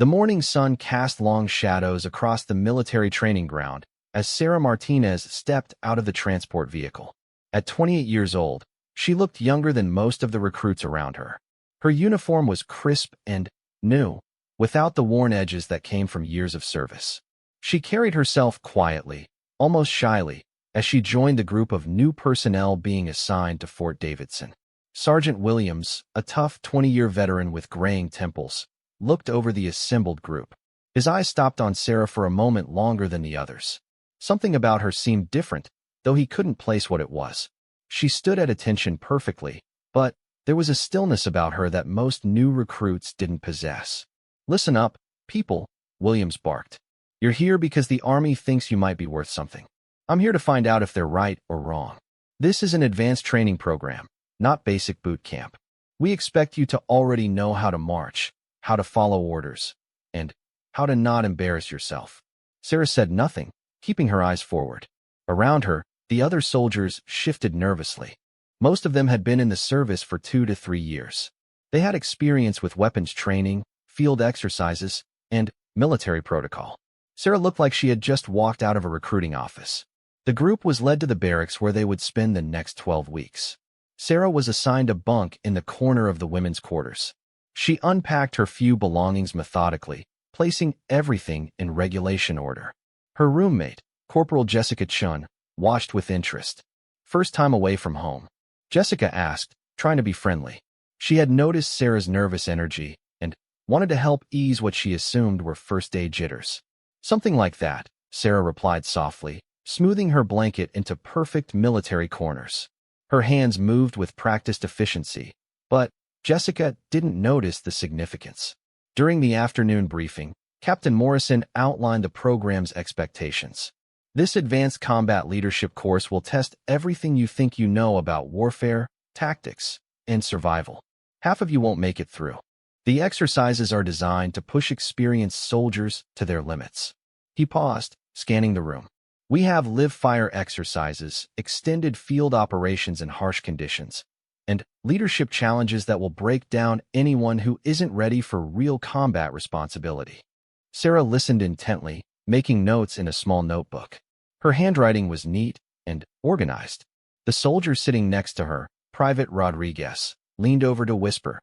The morning sun cast long shadows across the military training ground as Sarah Martinez stepped out of the transport vehicle. At 28 years old, she looked younger than most of the recruits around her. Her uniform was crisp and new, without the worn edges that came from years of service. She carried herself quietly, almost shyly, as she joined the group of new personnel being assigned to Fort Davidson. Sergeant Williams, a tough 20-year veteran with graying temples, looked over the assembled group. His eyes stopped on Sarah for a moment longer than the others. Something about her seemed different, though he couldn't place what it was. She stood at attention perfectly, but there was a stillness about her that most new recruits didn't possess. "Listen up, people," Williams barked. "You're here because the Army thinks you might be worth something. I'm here to find out if they're right or wrong. This is an advanced training program, not basic boot camp. We expect you to already know how to march, how to follow orders, and how to not embarrass yourself." Sarah said nothing, keeping her eyes forward. Around her, the other soldiers shifted nervously. Most of them had been in the service for 2 to 3 years. They had experience with weapons training, field exercises, and military protocol. Sarah looked like she had just walked out of a recruiting office. The group was led to the barracks where they would spend the next 12 weeks. Sarah was assigned a bunk in the corner of the women's quarters. She unpacked her few belongings methodically, placing everything in regulation order. Her roommate, Corporal Jessica Chun, watched with interest. "First time away from home?" Jessica asked, trying to be friendly. She had noticed Sarah's nervous energy and wanted to help ease what she assumed were first-day jitters. "Something like that," Sarah replied softly, smoothing her blanket into perfect military corners. Her hands moved with practiced efficiency, but Jessica didn't notice the significance. During the afternoon briefing, Captain Morrison outlined the program's expectations. "This advanced combat leadership course will test everything you think you know about warfare, tactics, and survival. Half of you won't make it through. The exercises are designed to push experienced soldiers to their limits." He paused, scanning the room. "We have live-fire exercises, extended field operations in harsh conditions, and leadership challenges that will break down anyone who isn't ready for real combat responsibility." Sarah listened intently, making notes in a small notebook. Her handwriting was neat and organized. The soldier sitting next to her, Private Rodriguez, leaned over to whisper,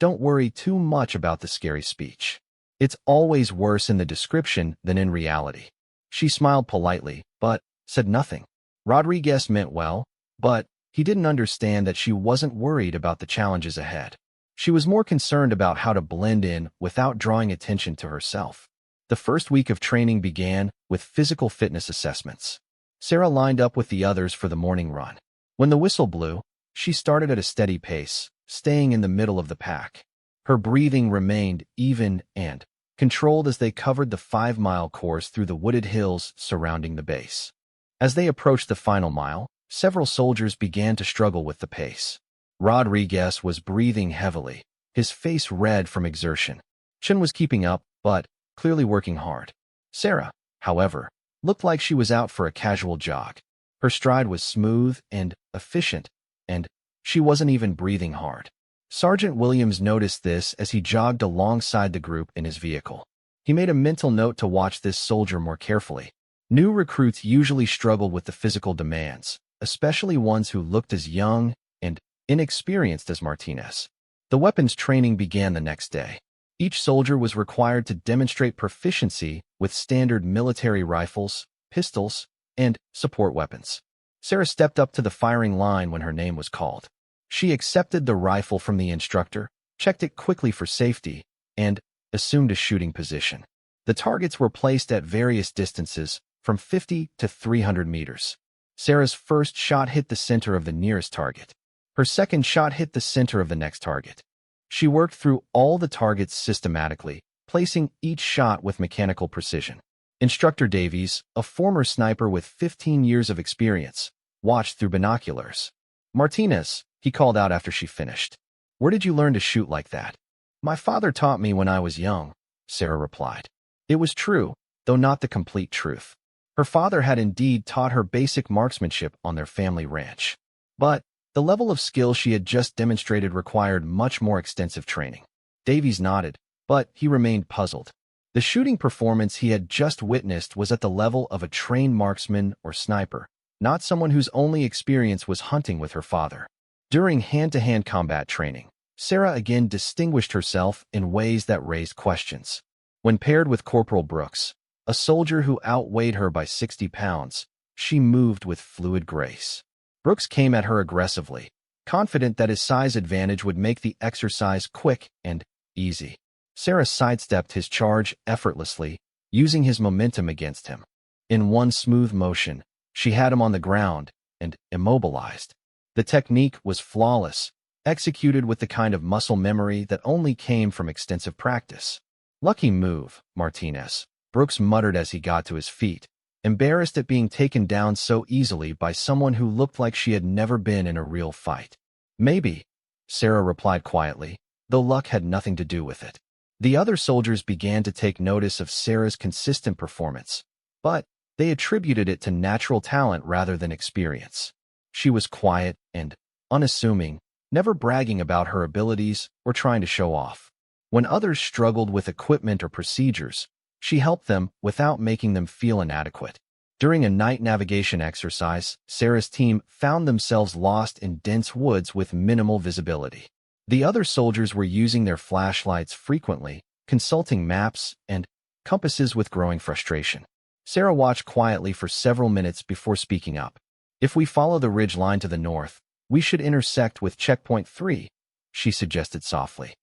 "Don't worry too much about the scary speech. It's always worse in the description than in reality." She smiled politely, but said nothing. Rodriguez meant well, but he didn't understand that she wasn't worried about the challenges ahead. She was more concerned about how to blend in without drawing attention to herself. The first week of training began with physical fitness assessments. Sarah lined up with the others for the morning run. When the whistle blew, she started at a steady pace, staying in the middle of the pack. Her breathing remained even and controlled as they covered the 5-mile course through the wooded hills surrounding the base. As they approached the final mile, several soldiers began to struggle with the pace. Rodriguez was breathing heavily, his face red from exertion. Chun was keeping up, but clearly working hard. Sarah, however, looked like she was out for a casual jog. Her stride was smooth and efficient, and she wasn't even breathing hard. Sergeant Williams noticed this as he jogged alongside the group in his vehicle. He made a mental note to watch this soldier more carefully. New recruits usually struggled with the physical demands, especially ones who looked as young and inexperienced as Martinez. The weapons training began the next day. Each soldier was required to demonstrate proficiency with standard military rifles, pistols, and support weapons. Sarah stepped up to the firing line when her name was called. She accepted the rifle from the instructor, checked it quickly for safety, and assumed a shooting position. The targets were placed at various distances, from 50 to 300 meters. Sarah's first shot hit the center of the nearest target. Her second shot hit the center of the next target. She worked through all the targets systematically, placing each shot with mechanical precision. Instructor Davies, a former sniper with 15 years of experience, watched through binoculars. "Martinez," he called out after she finished. "Where did you learn to shoot like that?" "My father taught me when I was young," Sarah replied. It was true, though not the complete truth. Her father had indeed taught her basic marksmanship on their family ranch. But the level of skill she had just demonstrated required much more extensive training. Davies nodded, but he remained puzzled. The shooting performance he had just witnessed was at the level of a trained marksman or sniper, not someone whose only experience was hunting with her father. During hand-to-hand combat training, Sarah again distinguished herself in ways that raised questions. When paired with Corporal Brooks, a soldier who outweighed her by 60 pounds, she moved with fluid grace. Brooks came at her aggressively, confident that his size advantage would make the exercise quick and easy. Sarah sidestepped his charge effortlessly, using his momentum against him. In one smooth motion, she had him on the ground and immobilized. The technique was flawless, executed with the kind of muscle memory that only came from extensive practice. "Lucky move, Martinez," Brooks muttered as he got to his feet, embarrassed at being taken down so easily by someone who looked like she had never been in a real fight. "Maybe," Sarah replied quietly, though luck had nothing to do with it. The other soldiers began to take notice of Sarah's consistent performance, but they attributed it to natural talent rather than experience. She was quiet and unassuming, never bragging about her abilities or trying to show off. When others struggled with equipment or procedures, she helped them without making them feel inadequate. During a night navigation exercise, Sarah's team found themselves lost in dense woods with minimal visibility. The other soldiers were using their flashlights frequently, consulting maps and compasses with growing frustration. Sarah watched quietly for several minutes before speaking up. "If we follow the ridge line to the north, we should intersect with checkpoint 3, she suggested softly.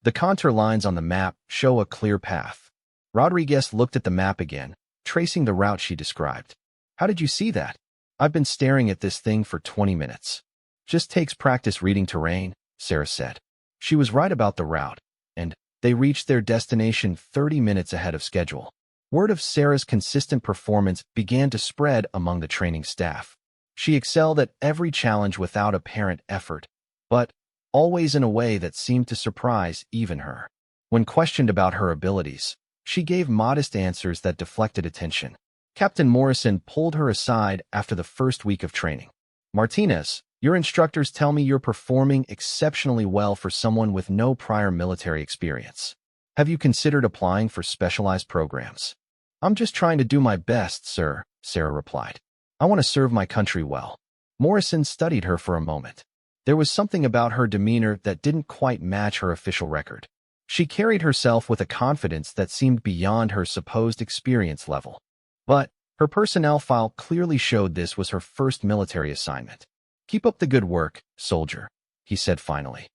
"The contour lines on the map show a clear path." Rodriguez looked at the map again, tracing the route she described. "How did you see that?" "I've been staring at this thing for 20 minutes. Just takes practice reading terrain," Sarah said. She was right about the route, and they reached their destination 30 minutes ahead of schedule. Word of Sarah's consistent performance began to spread among the training staff. She excelled at every challenge without apparent effort, but always in a way that seemed to surprise even her. When questioned about her abilities, she gave modest answers that deflected attention. Captain Morrison pulled her aside after the first week of training. "Martinez, your instructors tell me you're performing exceptionally well for someone with no prior military experience. Have you considered applying for specialized programs?" "I'm just trying to do my best, sir," Sarah replied. "I want to serve my country well." Morrison studied her for a moment. There was something about her demeanor that didn't quite match her official record. She carried herself with a confidence that seemed beyond her supposed experience level. But her personnel file clearly showed this was her first military assignment. "Keep up the good work, soldier," he said finally.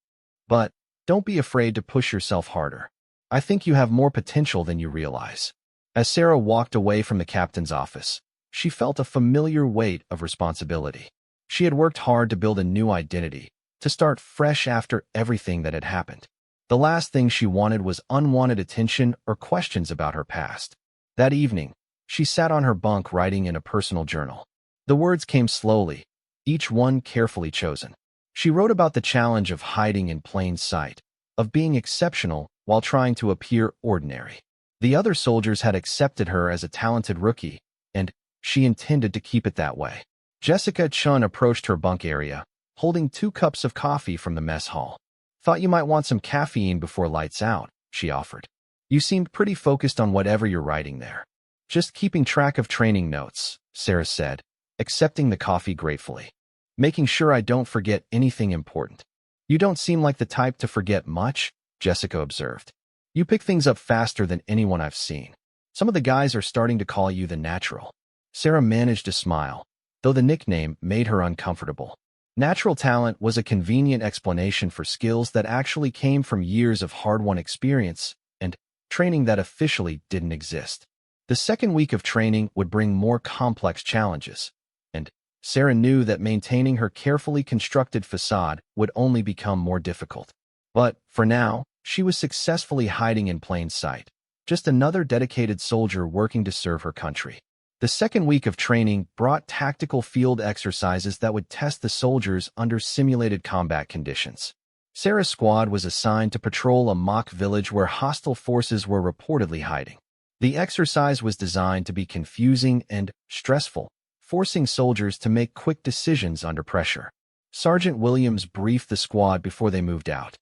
"But don't be afraid to push yourself harder. I think you have more potential than you realize." As Sarah walked away from the captain's office, she felt a familiar weight of responsibility. She had worked hard to build a new identity, to start fresh after everything that had happened. The last thing she wanted was unwanted attention or questions about her past. That evening, she sat on her bunk writing in a personal journal. The words came slowly, each one carefully chosen. She wrote about the challenge of hiding in plain sight, of being exceptional while trying to appear ordinary. The other soldiers had accepted her as a talented rookie, and she intended to keep it that way. Jessica Chun approached her bunk area, holding 2 cups of coffee from the mess hall. "Thought you might want some caffeine before lights out," she offered. "You seemed pretty focused on whatever you're writing there." "Just keeping track of training notes," Sarah said, accepting the coffee gratefully. "Making sure I don't forget anything important." "You don't seem like the type to forget much," Jessica observed. "You pick things up faster than anyone I've seen. Some of the guys are starting to call you the natural." Sarah managed a smile, though the nickname made her uncomfortable. Natural talent was a convenient explanation for skills that actually came from years of hard-won experience and training that officially didn't exist. The second week of training would bring more complex challenges, and Sarah knew that maintaining her carefully constructed facade would only become more difficult. But, for now, she was successfully hiding in plain sight, just another dedicated soldier working to serve her country. The second week of training brought tactical field exercises that would test the soldiers under simulated combat conditions. Sarah's squad was assigned to patrol a mock village where hostile forces were reportedly hiding. The exercise was designed to be confusing and stressful, forcing soldiers to make quick decisions under pressure. Sergeant Williams briefed the squad before they moved out.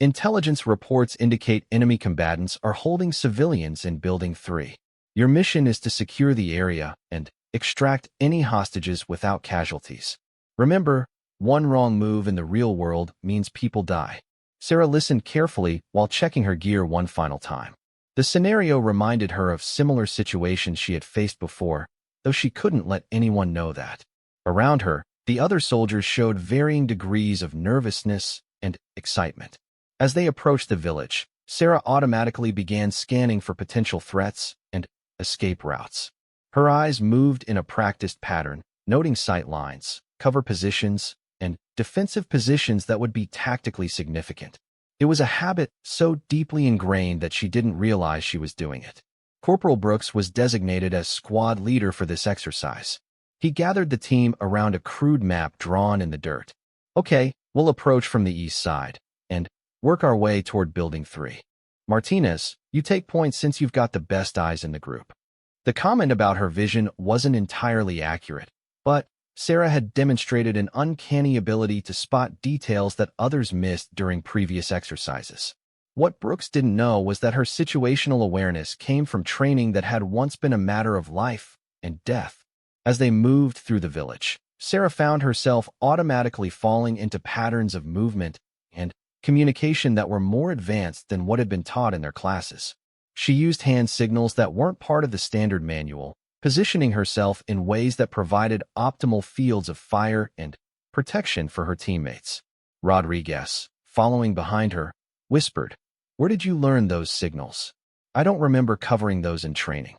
Intelligence reports indicate enemy combatants are holding civilians in Building 3. Your mission is to secure the area and extract any hostages without casualties. Remember, one wrong move in the real world means people die. Sarah listened carefully while checking her gear one final time. The scenario reminded her of similar situations she had faced before, though she couldn't let anyone know that. Around her, the other soldiers showed varying degrees of nervousness and excitement. As they approached the village, Sarah automatically began scanning for potential threats and escape routes. Her eyes moved in a practiced pattern, noting sight lines, cover positions, and defensive positions that would be tactically significant. It was a habit so deeply ingrained that she didn't realize she was doing it. Corporal Brooks was designated as squad leader for this exercise. He gathered the team around a crude map drawn in the dirt. Okay, we'll approach from the east side and work our way toward Building 3. Martinez, you take points since you've got the best eyes in the group. The comment about her vision wasn't entirely accurate, but Sarah had demonstrated an uncanny ability to spot details that others missed during previous exercises. What Brooks didn't know was that her situational awareness came from training that had once been a matter of life and death. As they moved through the village, Sarah found herself automatically falling into patterns of movement and communication that were more advanced than what had been taught in their classes. She used hand signals that weren't part of the standard manual, positioning herself in ways that provided optimal fields of fire and protection for her teammates. Rodriguez, following behind her, whispered, "Where did you learn those signals? I don't remember covering those in training."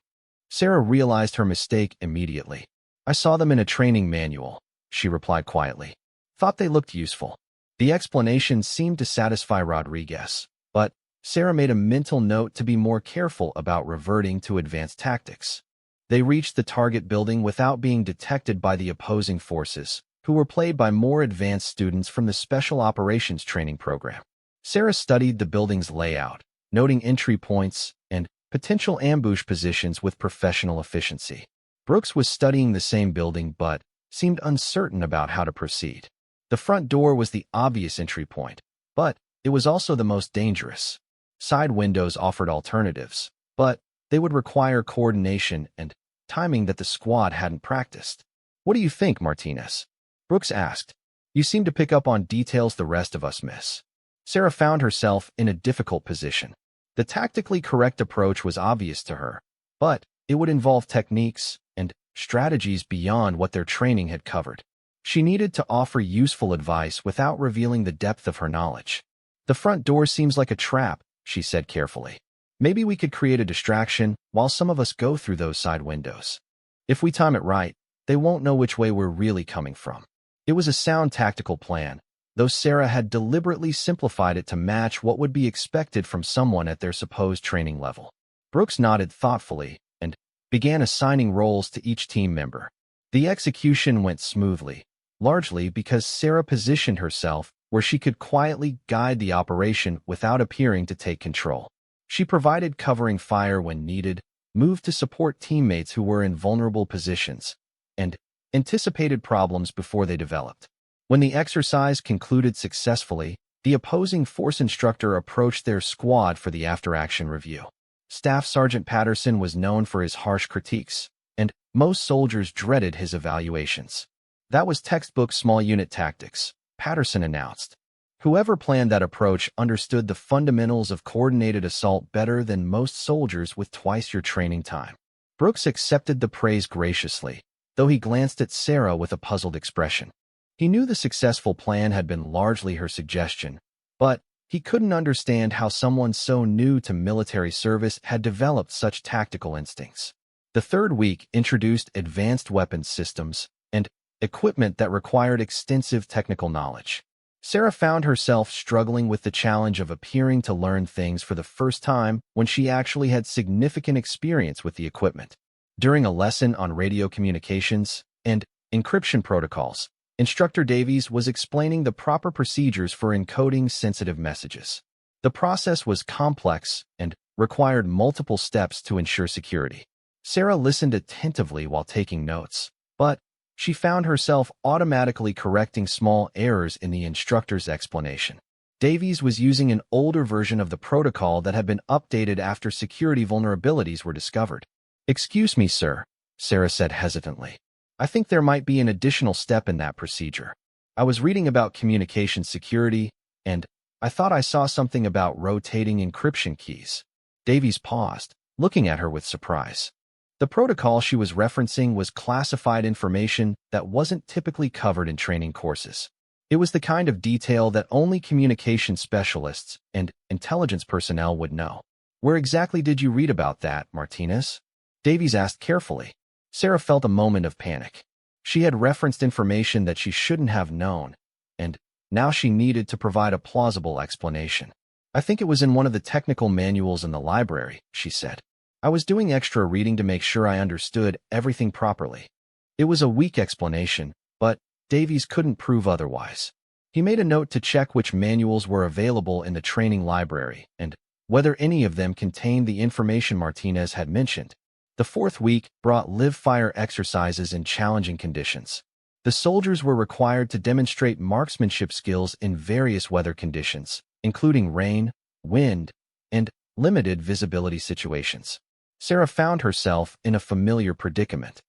Sarah realized her mistake immediately. "I saw them in a training manual," she replied quietly. "Thought they looked useful." The explanation seemed to satisfy Rodriguez, but Sarah made a mental note to be more careful about reverting to advanced tactics. They reached the target building without being detected by the opposing forces, who were played by more advanced students from the Special Operations Training Program. Sarah studied the building's layout, noting entry points and potential ambush positions with professional efficiency. Brooks was studying the same building but seemed uncertain about how to proceed. The front door was the obvious entry point, but it was also the most dangerous. Side windows offered alternatives, but they would require coordination and timing that the squad hadn't practiced. "What do you think, Martinez?" Brooks asked. "You seem to pick up on details the rest of us miss." Sarah found herself in a difficult position. The tactically correct approach was obvious to her, but it would involve techniques and strategies beyond what their training had covered. She needed to offer useful advice without revealing the depth of her knowledge. "The front door seems like a trap," she said carefully. "Maybe we could create a distraction while some of us go through those side windows. If we time it right, they won't know which way we're really coming from." It was a sound tactical plan, though Sarah had deliberately simplified it to match what would be expected from someone at their supposed training level. Brooks nodded thoughtfully and began assigning roles to each team member. The execution went smoothly, largely because Sarah positioned herself where she could quietly guide the operation without appearing to take control. She provided covering fire when needed, moved to support teammates who were in vulnerable positions, and anticipated problems before they developed. When the exercise concluded successfully, the opposing force instructor approached their squad for the after-action review. Staff Sergeant Patterson was known for his harsh critiques, and most soldiers dreaded his evaluations. "That was textbook small unit tactics," Patterson announced. "Whoever planned that approach understood the fundamentals of coordinated assault better than most soldiers with twice your training time." Brooks accepted the praise graciously, though he glanced at Sarah with a puzzled expression. He knew the successful plan had been largely her suggestion, but he couldn't understand how someone so new to military service had developed such tactical instincts. The third week introduced advanced weapons systems and equipment that required extensive technical knowledge. Sarah found herself struggling with the challenge of appearing to learn things for the first time when she actually had significant experience with the equipment. During a lesson on radio communications and encryption protocols, Instructor Davies was explaining the proper procedures for encoding sensitive messages. The process was complex and required multiple steps to ensure security. Sarah listened attentively while taking notes, but she found herself automatically correcting small errors in the instructor's explanation. Davies was using an older version of the protocol that had been updated after security vulnerabilities were discovered. "Excuse me, sir," Sarah said hesitantly. "I think there might be an additional step in that procedure. I was reading about communication security, and I thought I saw something about rotating encryption keys." Davies paused, looking at her with surprise. The protocol she was referencing was classified information that wasn't typically covered in training courses. It was the kind of detail that only communication specialists and intelligence personnel would know. "Where exactly did you read about that, Martinez?" Davies asked carefully. Sarah felt a moment of panic. She had referenced information that she shouldn't have known, and now she needed to provide a plausible explanation. "I think it was in one of the technical manuals in the library," she said. "I was doing extra reading to make sure I understood everything properly." It was a weak explanation, but Davies couldn't prove otherwise. He made a note to check which manuals were available in the training library and whether any of them contained the information Martinez had mentioned. The fourth week brought live-fire exercises in challenging conditions. The soldiers were required to demonstrate marksmanship skills in various weather conditions, including rain, wind, and limited visibility situations. Sarah found herself in a familiar predicament.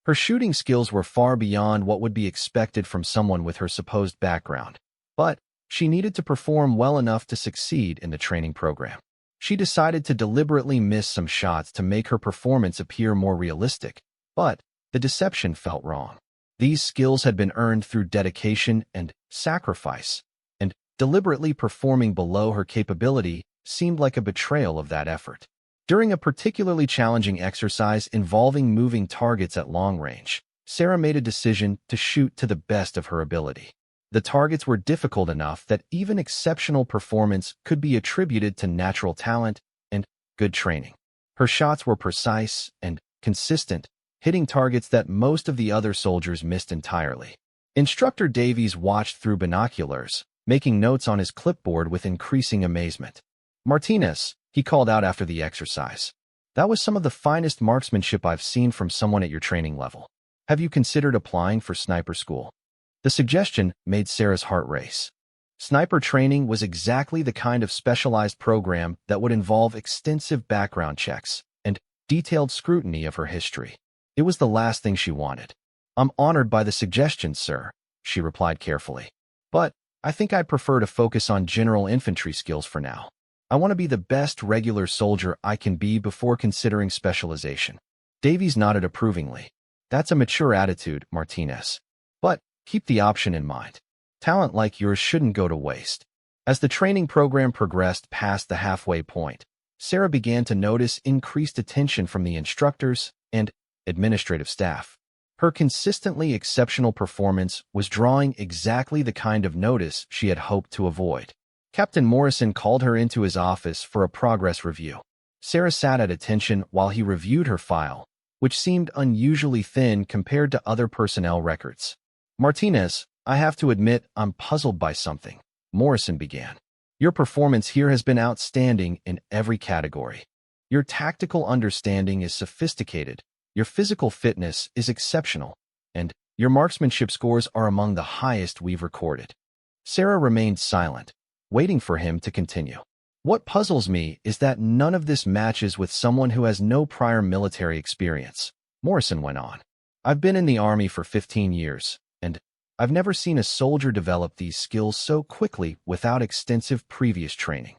Her shooting skills were far beyond what would be expected from someone with her supposed background, but she needed to perform well enough to succeed in the training program. She decided to deliberately miss some shots to make her performance appear more realistic, but the deception felt wrong. These skills had been earned through dedication and sacrifice, and deliberately performing below her capability seemed like a betrayal of that effort. During a particularly challenging exercise involving moving targets at long range, Sarah made a decision to shoot to the best of her ability. The targets were difficult enough that even exceptional performance could be attributed to natural talent and good training. Her shots were precise and consistent, hitting targets that most of the other soldiers missed entirely. Instructor Davies watched through binoculars, making notes on his clipboard with increasing amazement. "Martinez," he called out after the exercise, "that was some of the finest marksmanship I've seen from someone at your training level. Have you considered applying for sniper school?" The suggestion made Sarah's heart race. Sniper training was exactly the kind of specialized program that would involve extensive background checks and detailed scrutiny of her history. It was the last thing she wanted. "I'm honored by the suggestion, sir," she replied carefully. "But I think I'd prefer to focus on general infantry skills for now. I want to be the best regular soldier I can be before considering specialization." Davies nodded approvingly. "That's a mature attitude, Martinez. But keep the option in mind. Talent like yours shouldn't go to waste." As the training program progressed past the halfway point, Sarah began to notice increased attention from the instructors and administrative staff. Her consistently exceptional performance was drawing exactly the kind of notice she had hoped to avoid. Captain Morrison called her into his office for a progress review. Sarah sat at attention while he reviewed her file, which seemed unusually thin compared to other personnel records. "Martinez, I have to admit I'm puzzled by something," Morrison began. "Your performance here has been outstanding in every category. Your tactical understanding is sophisticated, your physical fitness is exceptional, and your marksmanship scores are among the highest we've recorded." Sarah remained silent, waiting for him to continue. "What puzzles me is that none of this matches with someone who has no prior military experience," Morrison went on. "I've been in the Army for 15 years, and I've never seen a soldier develop these skills so quickly without extensive previous training."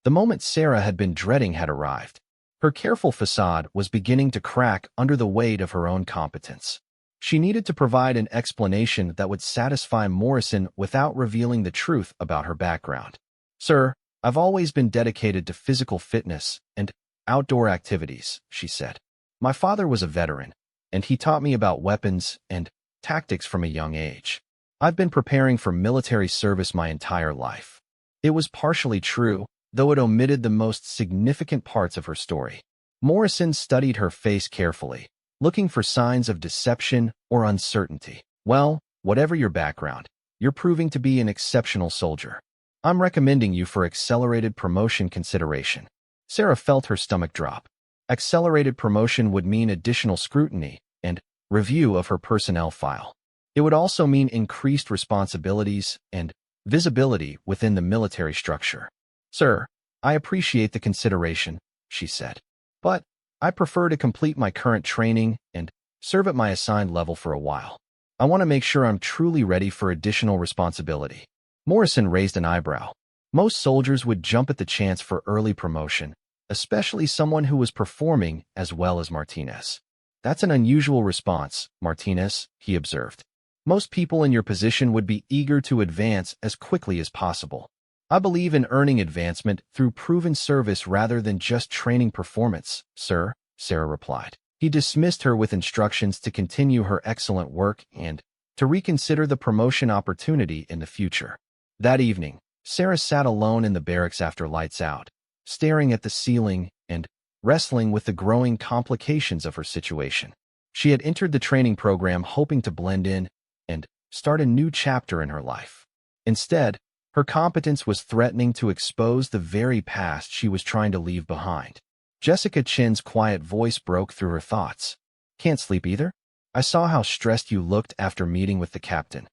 The moment Sarah had been dreading had arrived. Her careful facade was beginning to crack under the weight of her own competence. She needed to provide an explanation that would satisfy Morrison without revealing the truth about her background. "Sir, I've always been dedicated to physical fitness and outdoor activities," she said. "My father was a veteran, and he taught me about weapons and tactics from a young age. I've been preparing for military service my entire life." It was partially true, though it omitted the most significant parts of her story. Morrison studied her face carefully, looking for signs of deception or uncertainty. "Well, whatever your background, you're proving to be an exceptional soldier. I'm recommending you for accelerated promotion consideration." Sarah felt her stomach drop. Accelerated promotion would mean additional scrutiny and review of her personnel file. It would also mean increased responsibilities and visibility within the military structure. "Sir, I appreciate the consideration," she said. "But I prefer to complete my current training and serve at my assigned level for a while. I want to make sure I'm truly ready for additional responsibility." Morrison raised an eyebrow. Most soldiers would jump at the chance for early promotion, especially someone who was performing as well as Martinez. "That's an unusual response, Martinez," he observed. "Most people in your position would be eager to advance as quickly as possible. I believe in earning advancement through proven service rather than just training performance, sir," Sarah replied. He dismissed her with instructions to continue her excellent work and to reconsider the promotion opportunity in the future. That evening, Sarah sat alone in the barracks after lights out, staring at the ceiling and wrestling with the growing complications of her situation. She had entered the training program hoping to blend in and start a new chapter in her life. Instead, her competence was threatening to expose the very past she was trying to leave behind. Jessica Chin's quiet voice broke through her thoughts. "Can't sleep either? I saw how stressed you looked after meeting with the captain."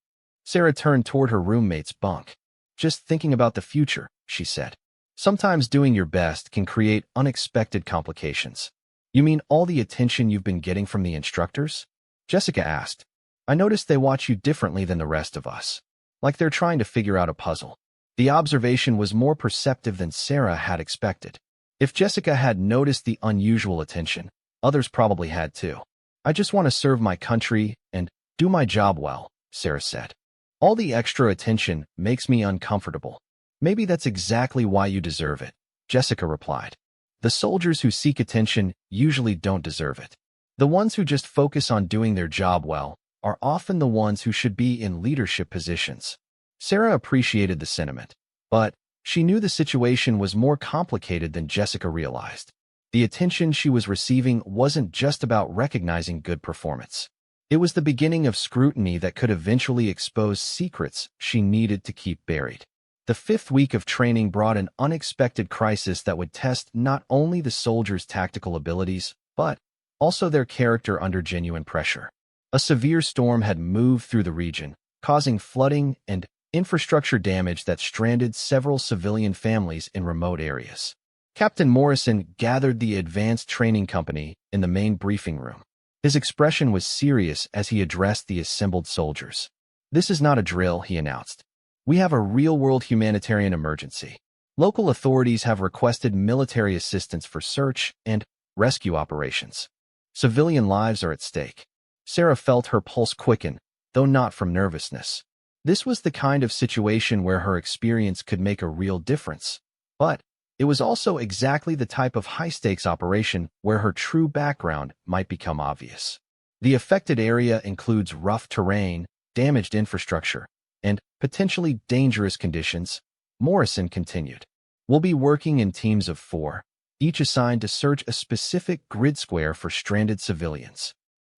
Sarah turned toward her roommate's bunk. "Just thinking about the future," she said. "Sometimes doing your best can create unexpected complications." "You mean all the attention you've been getting from the instructors?" Jessica asked. "I noticed they watch you differently than the rest of us, like they're trying to figure out a puzzle." The observation was more perceptive than Sarah had expected. If Jessica had noticed the unusual attention, others probably had too. "I just want to serve my country and do my job well," Sarah said. "All the extra attention makes me uncomfortable." "Maybe that's exactly why you deserve it," Jessica replied. "The soldiers who seek attention usually don't deserve it. The ones who just focus on doing their job well are often the ones who should be in leadership positions." Sarah appreciated the sentiment, but she knew the situation was more complicated than Jessica realized. The attention she was receiving wasn't just about recognizing good performance. It was the beginning of scrutiny that could eventually expose secrets she needed to keep buried. The 5th week of training brought an unexpected crisis that would test not only the soldiers' tactical abilities, but also their character under genuine pressure. A severe storm had moved through the region, causing flooding and infrastructure damage that stranded several civilian families in remote areas. Captain Morrison gathered the advanced training company in the main briefing room. His expression was serious as he addressed the assembled soldiers. "This is not a drill," he announced. "We have a real-world humanitarian emergency. Local authorities have requested military assistance for search and rescue operations. Civilian lives are at stake." Sarah felt her pulse quicken, though not from nervousness. This was the kind of situation where her experience could make a real difference. But it was also exactly the type of high-stakes operation where her true background might become obvious. The affected area includes rough terrain, damaged infrastructure, and potentially dangerous conditions, Morrison continued. "We'll be working in teams of 4, each assigned to search a specific grid square for stranded civilians."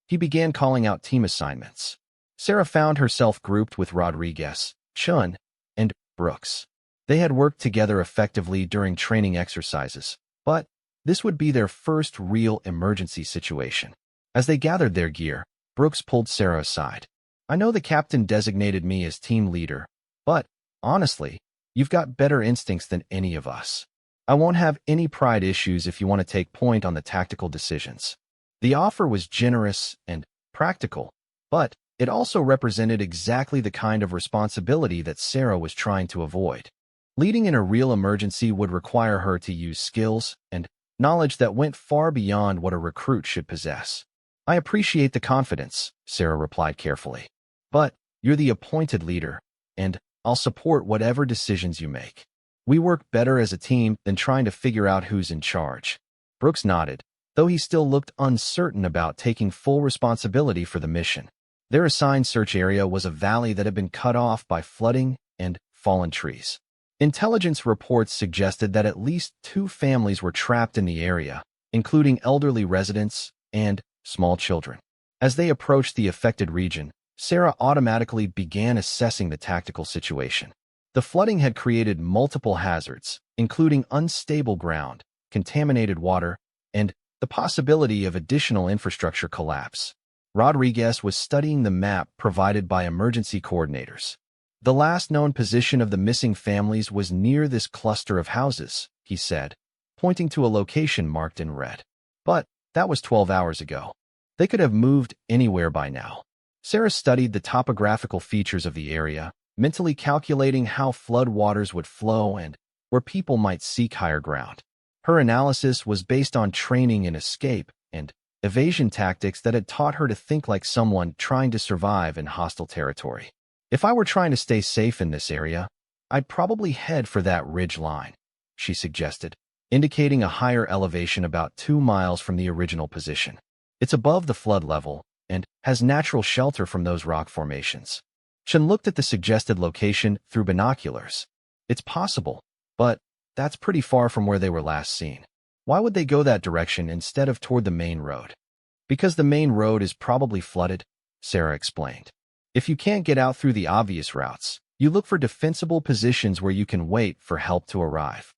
He began calling out team assignments. Sarah found herself grouped with Rodriguez, Chun, and Brooks. They had worked together effectively during training exercises, but this would be their first real emergency situation. As they gathered their gear, Brooks pulled Sarah aside. "I know the captain designated me as team leader, but honestly, you've got better instincts than any of us. I won't have any pride issues if you want to take point on the tactical decisions." The offer was generous and practical, but it also represented exactly the kind of responsibility that Sarah was trying to avoid. Leading in a real emergency would require her to use skills and knowledge that went far beyond what a recruit should possess. "I appreciate the confidence," Sarah replied carefully. "But you're the appointed leader, and I'll support whatever decisions you make. We work better as a team than trying to figure out who's in charge." Brooks nodded, though he still looked uncertain about taking full responsibility for the mission. Their assigned search area was a valley that had been cut off by flooding and fallen trees. Intelligence reports suggested that at least 2 families were trapped in the area, including elderly residents and small children. As they approached the affected region, Sarah automatically began assessing the tactical situation. The flooding had created multiple hazards, including unstable ground, contaminated water, and the possibility of additional infrastructure collapse. Rodriguez was studying the map provided by emergency coordinators. The last known position of the missing families was near this cluster of houses, he said, pointing to a location marked in red. But that was 12 hours ago. They could have moved anywhere by now. Sarah studied the topographical features of the area, mentally calculating how flood waters would flow and where people might seek higher ground. Her analysis was based on training in escape and evasion tactics that had taught her to think like someone trying to survive in hostile territory. If I were trying to stay safe in this area, I'd probably head for that ridge line, she suggested, indicating a higher elevation about 2 miles from the original position. It's above the flood level and has natural shelter from those rock formations. Chen looked at the suggested location through binoculars. It's possible, but that's pretty far from where they were last seen. Why would they go that direction instead of toward the main road? Because the main road is probably flooded, Sarah explained. If you can't get out through the obvious routes, you look for defensible positions where you can wait for help to arrive.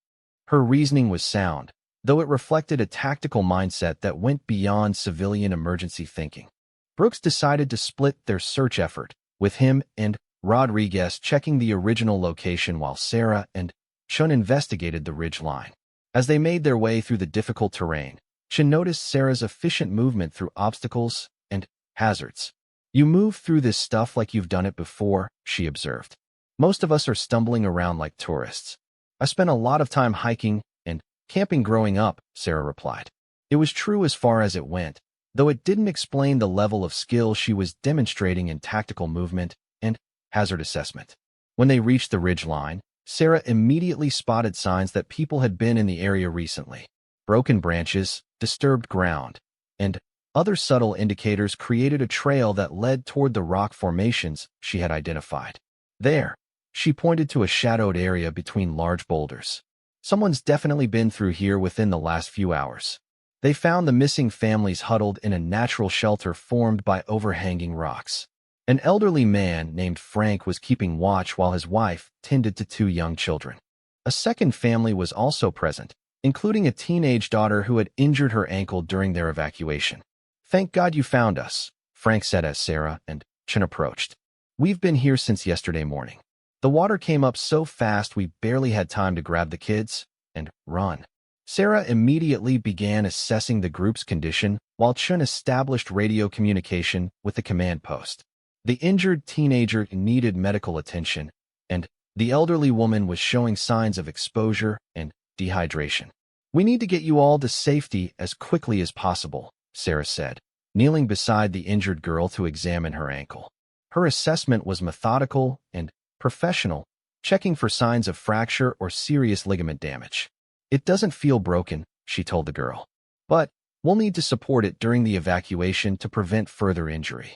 Her reasoning was sound, though it reflected a tactical mindset that went beyond civilian emergency thinking. Brooks decided to split their search effort, with him and Rodriguez checking the original location while Sarah and Chun investigated the ridge line. As they made their way through the difficult terrain, Chun noticed Sarah's efficient movement through obstacles and hazards. You move through this stuff like you've done it before, she observed. Most of us are stumbling around like tourists. I spent a lot of time hiking and camping growing up, Sarah replied. It was true as far as it went, though it didn't explain the level of skill she was demonstrating in tactical movement and hazard assessment. When they reached the ridge line, Sarah immediately spotted signs that people had been in the area recently. Broken branches, disturbed ground, and other subtle indicators created a trail that led toward the rock formations she had identified. There, she pointed to a shadowed area between large boulders. Someone's definitely been through here within the last few hours. They found the missing families huddled in a natural shelter formed by overhanging rocks. An elderly man named Frank was keeping watch while his wife tended to 2 young children. A second family was also present, including a teenage daughter who had injured her ankle during their evacuation. Thank God you found us, Frank said as Sarah and Chen approached. We've been here since yesterday morning. The water came up so fast we barely had time to grab the kids and run. Sarah immediately began assessing the group's condition while Chen established radio communication with the command post. The injured teenager needed medical attention, and the elderly woman was showing signs of exposure and dehydration. We need to get you all to safety as quickly as possible, Sarah said, kneeling beside the injured girl to examine her ankle. Her assessment was methodical and professional, checking for signs of fracture or serious ligament damage. It doesn't feel broken, she told the girl, but we'll need to support it during the evacuation to prevent further injury.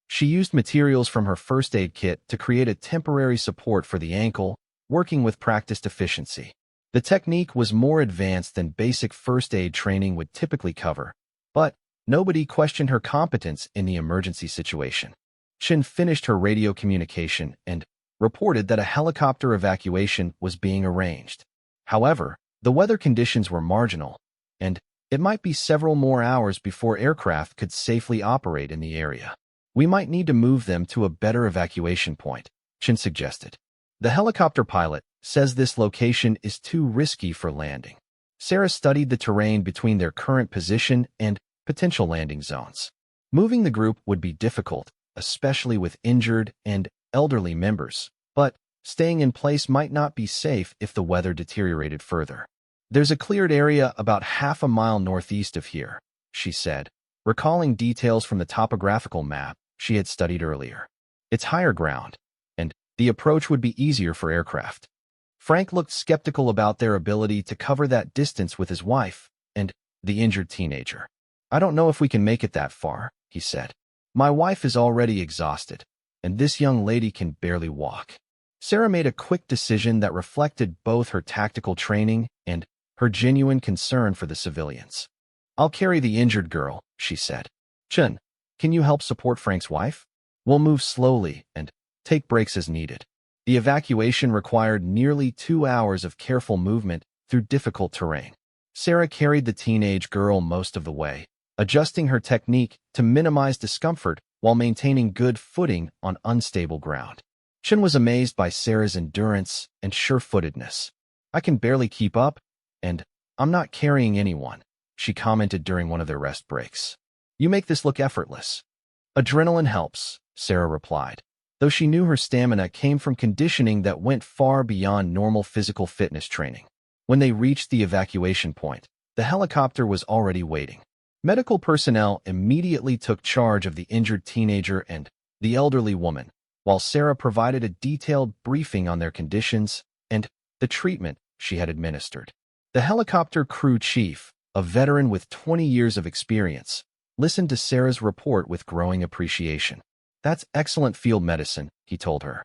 She used materials from her first aid kit to create a temporary support for the ankle, working with practiced efficiency. The technique was more advanced than basic first aid training would typically cover, but nobody questioned her competence in the emergency situation. Chen finished her radio communication and reported that a helicopter evacuation was being arranged. However, the weather conditions were marginal, and it might be several more hours before aircraft could safely operate in the area. We might need to move them to a better evacuation point, Chen suggested. The helicopter pilot says this location is too risky for landing. Sarah studied the terrain between their current position and potential landing zones. Moving the group would be difficult, especially with injured and elderly members, but staying in place might not be safe if the weather deteriorated further. There's a cleared area about half a mile northeast of here, she said, recalling details from the topographical map she had studied earlier. It's higher ground, and the approach would be easier for aircraft. Frank looked skeptical about their ability to cover that distance with his wife and the injured teenager. I don't know if we can make it that far, he said. My wife is already exhausted, and this young lady can barely walk. Sarah made a quick decision that reflected both her tactical training and her genuine concern for the civilians. I'll carry the injured girl, she said. Chen, can you help support Frank's wife? We'll move slowly and take breaks as needed. The evacuation required nearly 2 hours of careful movement through difficult terrain. Sarah carried the teenage girl most of the way, adjusting her technique to minimize discomfort while maintaining good footing on unstable ground. Chen was amazed by Sarah's endurance and sure-footedness. I can barely keep up, and I'm not carrying anyone, she commented during one of their rest breaks. You make this look effortless. Adrenaline helps, Sarah replied, though she knew her stamina came from conditioning that went far beyond normal physical fitness training. When they reached the evacuation point, the helicopter was already waiting. Medical personnel immediately took charge of the injured teenager and the elderly woman, while Sarah provided a detailed briefing on their conditions and the treatment she had administered. The helicopter crew chief, a veteran with 20 years of experience, listened to Sarah's report with growing appreciation. That's excellent field medicine, he told her.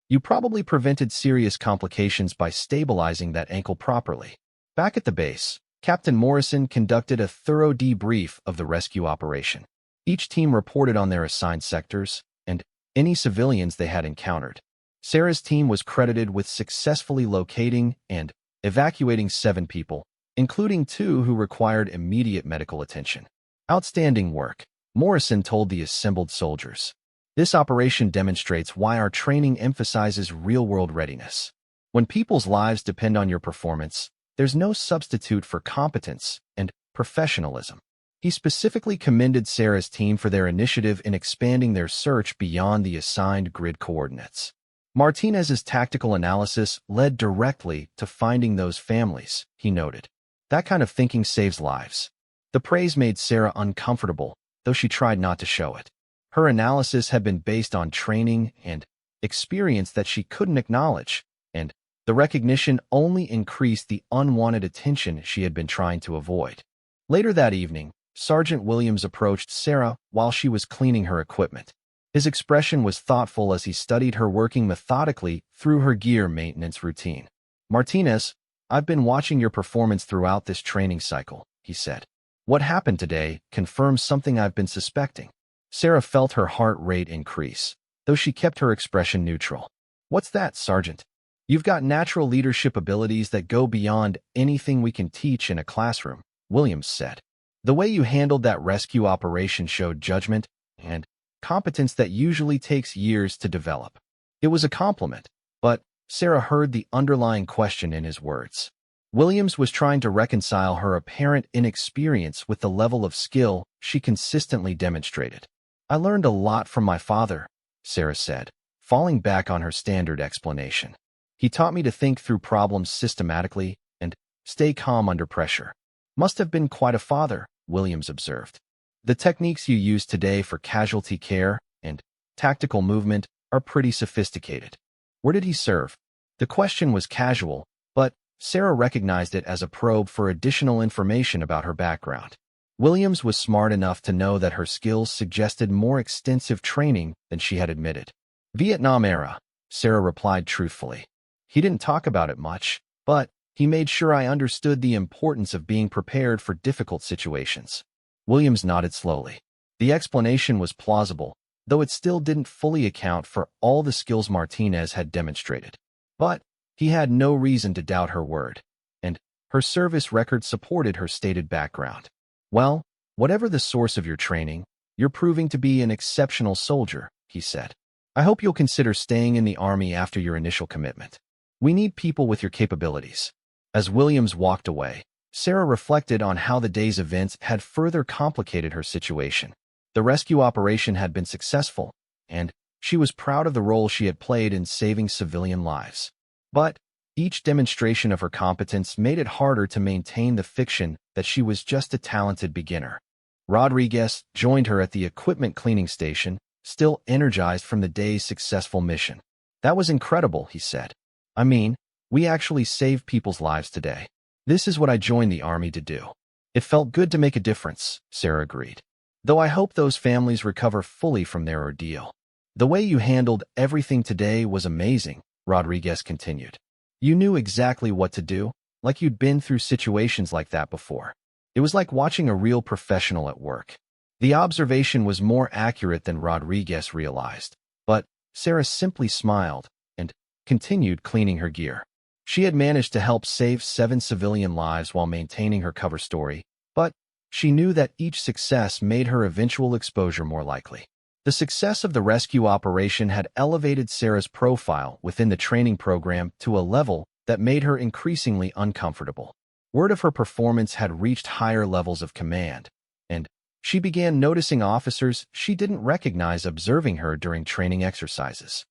You probably prevented serious complications by stabilizing that ankle properly. Back at the base, Captain Morrison conducted a thorough debrief of the rescue operation. Each team reported on their assigned sectors and any civilians they had encountered. Sarah's team was credited with successfully locating and evacuating 7 people, including 2 who required immediate medical attention. Outstanding work, Morrison told the assembled soldiers. This operation demonstrates why our training emphasizes real-world readiness. When people's lives depend on your performance, there's no substitute for competence and professionalism. He specifically commended Sarah's team for their initiative in expanding their search beyond the assigned grid coordinates. Martinez's tactical analysis led directly to finding those families, he noted. That kind of thinking saves lives. The praise made Sarah uncomfortable, though she tried not to show it. Her analysis had been based on training and experience that she couldn't acknowledge, and the recognition only increased the unwanted attention she had been trying to avoid. Later that evening, Sergeant Williams approached Sarah while she was cleaning her equipment. His expression was thoughtful as he studied her working methodically through her gear maintenance routine. Martinez, I've been watching your performance throughout this training cycle, he said. What happened today confirms something I've been suspecting. Sarah felt her heart rate increase, though she kept her expression neutral. What's that, Sergeant? You've got natural leadership abilities that go beyond anything we can teach in a classroom, Williams said. The way you handled that rescue operation showed judgment and competence that usually takes years to develop. It was a compliment, but Sarah heard the underlying question in his words. Williams was trying to reconcile her apparent inexperience with the level of skill she consistently demonstrated. I learned a lot from my father, Sarah said, falling back on her standard explanation. He taught me to think through problems systematically and stay calm under pressure. Must have been quite a father, Williams observed. The techniques you use today for casualty care and tactical movement are pretty sophisticated. Where did he serve? The question was casual, but Sarah recognized it as a probe for additional information about her background. Williams was smart enough to know that her skills suggested more extensive training than she had admitted. Vietnam era, Sarah replied truthfully. He didn't talk about it much, but he made sure I understood the importance of being prepared for difficult situations. Williams nodded slowly. The explanation was plausible, though it still didn't fully account for all the skills Martinez had demonstrated. But he had no reason to doubt her word, and her service record supported her stated background. Well, whatever the source of your training, you're proving to be an exceptional soldier, he said. I hope you'll consider staying in the Army after your initial commitment. We need people with your capabilities. As Williams walked away, Sarah reflected on how the day's events had further complicated her situation. The rescue operation had been successful, and she was proud of the role she had played in saving civilian lives. But each demonstration of her competence made it harder to maintain the fiction that she was just a talented beginner. Rodriguez joined her at the equipment cleaning station, still energized from the day's successful mission. That was incredible, he said. I mean, we actually saved people's lives today. This is what I joined the Army to do. It felt good to make a difference, Sarah agreed. Though I hope those families recover fully from their ordeal. The way you handled everything today was amazing, Rodriguez continued. You knew exactly what to do, like you'd been through situations like that before. It was like watching a real professional at work. The observation was more accurate than Rodriguez realized, but Sarah simply smiled and continued cleaning her gear. She had managed to help save 7 civilian lives while maintaining her cover story, but she knew that each success made her eventual exposure more likely. The success of the rescue operation had elevated Sarah's profile within the training program to a level that made her increasingly uncomfortable. Word of her performance had reached higher levels of command, and she began noticing officers she didn't recognize observing her during training exercises.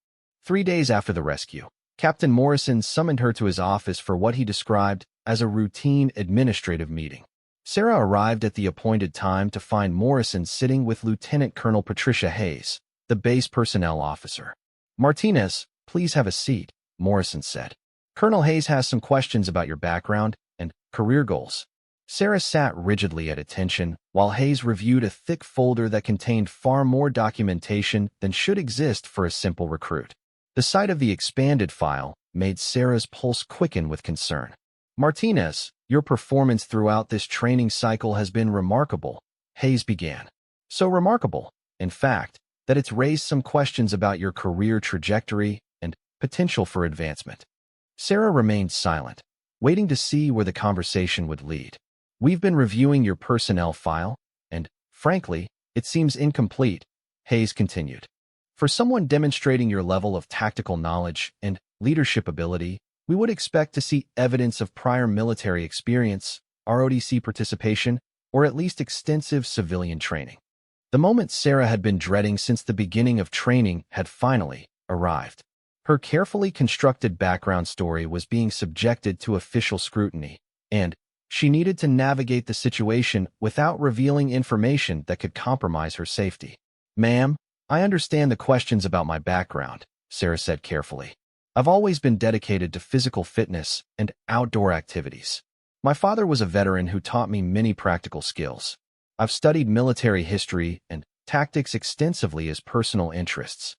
3 days after the rescue, Captain Morrison summoned her to his office for what he described as a routine administrative meeting. Sarah arrived at the appointed time to find Morrison sitting with Lieutenant Colonel Patricia Hayes, the base personnel officer. "Martinez, please have a seat," Morrison said. "Colonel Hayes has some questions about your background and career goals." Sarah sat rigidly at attention while Hayes reviewed a thick folder that contained far more documentation than should exist for a simple recruit. The sight of the expanded file made Sarah's pulse quicken with concern. "Martinez, your performance throughout this training cycle has been remarkable," Hayes began. "So remarkable, in fact, that it's raised some questions about your career trajectory and potential for advancement." Sarah remained silent, waiting to see where the conversation would lead. "We've been reviewing your personnel file, and, frankly, it seems incomplete," Hayes continued. "For someone demonstrating your level of tactical knowledge and leadership ability, we would expect to see evidence of prior military experience, ROTC participation, or at least extensive civilian training." The moment Sarah had been dreading since the beginning of training had finally arrived. Her carefully constructed background story was being subjected to official scrutiny, and she needed to navigate the situation without revealing information that could compromise her safety. "Ma'am, I understand the questions about my background," Sarah said carefully. "I've always been dedicated to physical fitness and outdoor activities. My father was a veteran who taught me many practical skills. I've studied military history and tactics extensively as personal interests."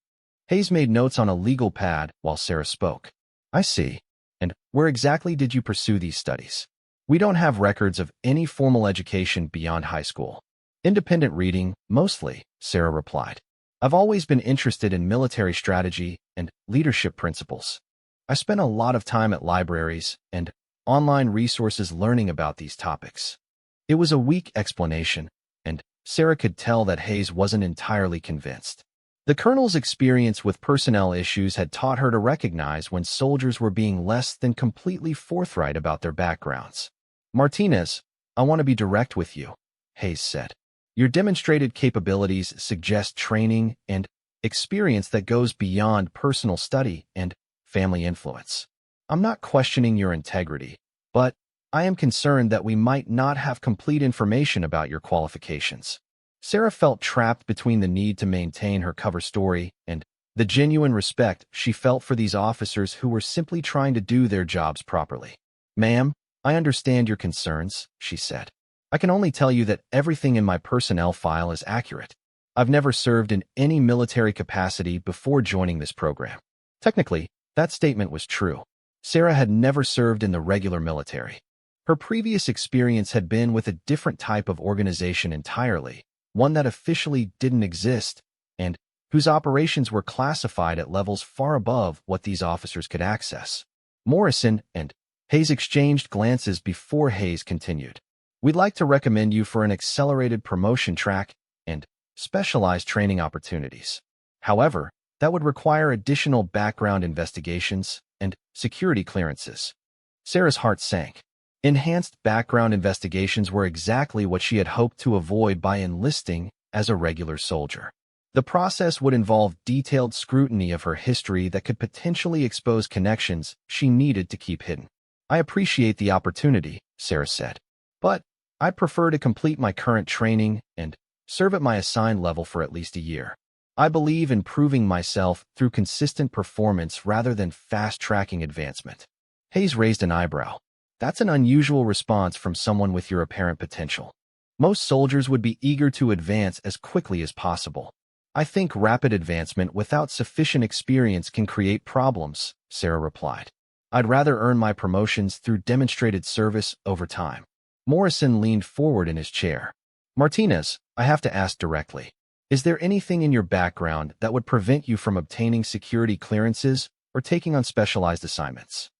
Hayes made notes on a legal pad while Sarah spoke. "I see. And where exactly did you pursue these studies?" "We don't have records of any formal education beyond high school. Independent reading, mostly," Sarah replied. "I've always been interested in military strategy and leadership principles. I spent a lot of time at libraries and online resources learning about these topics." It was a weak explanation, and Sarah could tell that Hayes wasn't entirely convinced. The colonel's experience with personnel issues had taught her to recognize when soldiers were being less than completely forthright about their backgrounds. "Martinez, I want to be direct with you," Hayes said. "Your demonstrated capabilities suggest training and experience that goes beyond personal study and family influence. I'm not questioning your integrity, but I am concerned that we might not have complete information about your qualifications." Sarah felt trapped between the need to maintain her cover story and the genuine respect she felt for these officers who were simply trying to do their jobs properly. "Ma'am, I understand your concerns," she said. "I can only tell you that everything in my personnel file is accurate. I've never served in any military capacity before joining this program." Technically, that statement was true. Sarah had never served in the regular military. Her previous experience had been with a different type of organization entirely, one that officially didn't exist, and whose operations were classified at levels far above what these officers could access. Morrison and Hayes exchanged glances before Hayes continued. "We'd like to recommend you for an accelerated promotion track and specialized training opportunities. However, that would require additional background investigations and security clearances." Sarah's heart sank. Enhanced background investigations were exactly what she had hoped to avoid by enlisting as a regular soldier. The process would involve detailed scrutiny of her history that could potentially expose connections she needed to keep hidden. "I appreciate the opportunity," Sarah said, "but I'd prefer to complete my current training and serve at my assigned level for at least a year. I believe in proving myself through consistent performance rather than fast-tracking advancement." Hayes raised an eyebrow. "That's an unusual response from someone with your apparent potential. Most soldiers would be eager to advance as quickly as possible." "I think rapid advancement without sufficient experience can create problems," Sarah replied. "I'd rather earn my promotions through demonstrated service over time." Morrison leaned forward in his chair. "Martinez, I have to ask directly. Is there anything in your background that would prevent you from obtaining security clearances or taking on specialized assignments?"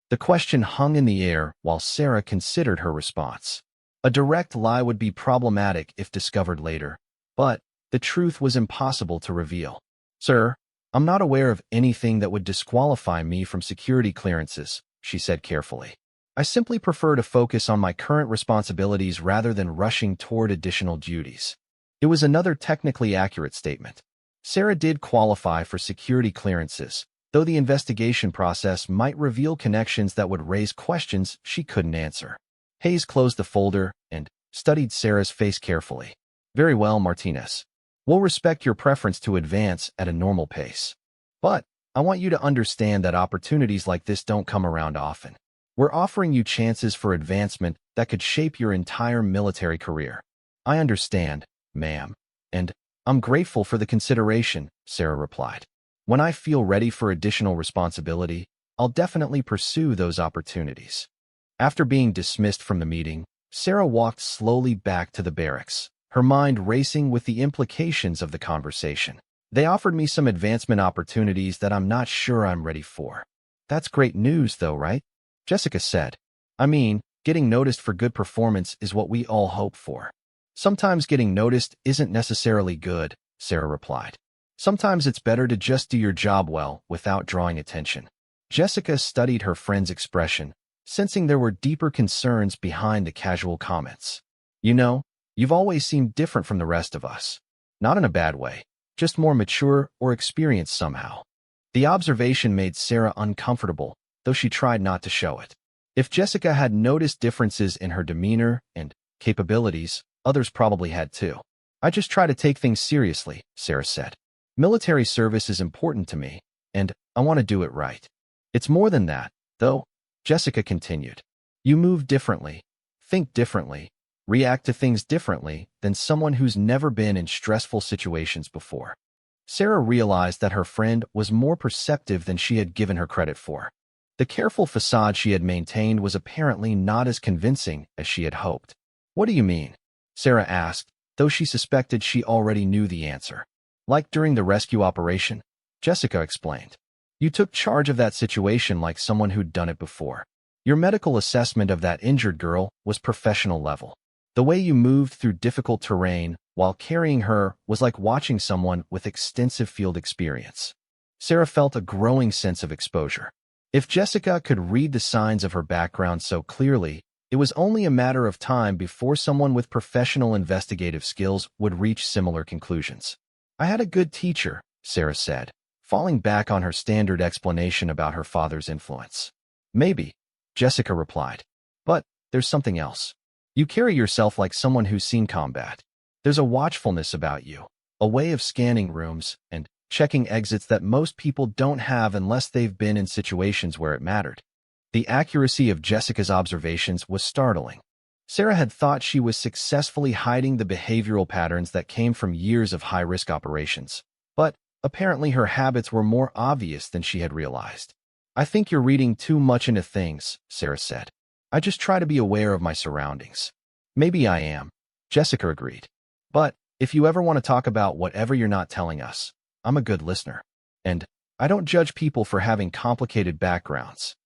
The question hung in the air while Sarah considered her response. A direct lie would be problematic if discovered later, but the truth was impossible to reveal. "Sir, I'm not aware of anything that would disqualify me from security clearances," she said carefully. "I simply prefer to focus on my current responsibilities rather than rushing toward additional duties." It was another technically accurate statement. Sarah did qualify for security clearances, though the investigation process might reveal connections that would raise questions she couldn't answer. Hayes closed the folder and studied Sarah's face carefully. "Very well, Martinez. We'll respect your preference to advance at a normal pace. But I want you to understand that opportunities like this don't come around often. We're offering you chances for advancement that could shape your entire military career." "I understand, ma'am, and I'm grateful for the consideration," Sarah replied. "When I feel ready for additional responsibility, I'll definitely pursue those opportunities." After being dismissed from the meeting, Sarah walked slowly back to the barracks, her mind racing with the implications of the conversation. "They offered me some advancement opportunities that I'm not sure I'm ready for." "That's great news, though, right?" Jessica said. "I mean, getting noticed for good performance is what we all hope for." "Sometimes getting noticed isn't necessarily good," Sarah replied. "Sometimes it's better to just do your job well without drawing attention." Jessica studied her friend's expression, sensing there were deeper concerns behind the casual comments. "You know, you've always seemed different from the rest of us. Not in a bad way, just more mature or experienced somehow." The observation made Sarah uncomfortable, though she tried not to show it. If Jessica had noticed differences in her demeanor and capabilities, others probably had too. "I just try to take things seriously," Sarah said. "Military service is important to me, and I want to do it right." "It's more than that, though," Jessica continued. "You move differently, think differently, react to things differently than someone who's never been in stressful situations before." Sarah realized that her friend was more perceptive than she had given her credit for. The careful facade she had maintained was apparently not as convincing as she had hoped. "What do you mean?" Sarah asked, though she suspected she already knew the answer. "Like during the rescue operation," Jessica explained. "You took charge of that situation like someone who'd done it before. Your medical assessment of that injured girl was professional level. The way you moved through difficult terrain while carrying her was like watching someone with extensive field experience." Sarah felt a growing sense of exposure. If Jessica could read the signs of her background so clearly, it was only a matter of time before someone with professional investigative skills would reach similar conclusions. "I had a good teacher," Sarah said, falling back on her standard explanation about her father's influence. "Maybe," Jessica replied. "But there's something else. You carry yourself like someone who's seen combat. There's a watchfulness about you, a way of scanning rooms and checking exits that most people don't have unless they've been in situations where it mattered." The accuracy of Jessica's observations was startling. Sarah had thought she was successfully hiding the behavioral patterns that came from years of high-risk operations, but apparently her habits were more obvious than she had realized. "I think you're reading too much into things," Sarah said. "I just try to be aware of my surroundings." "Maybe I am," Jessica agreed. "But if you ever want to talk about whatever you're not telling us, I'm a good listener. And I don't judge people for having complicated backgrounds."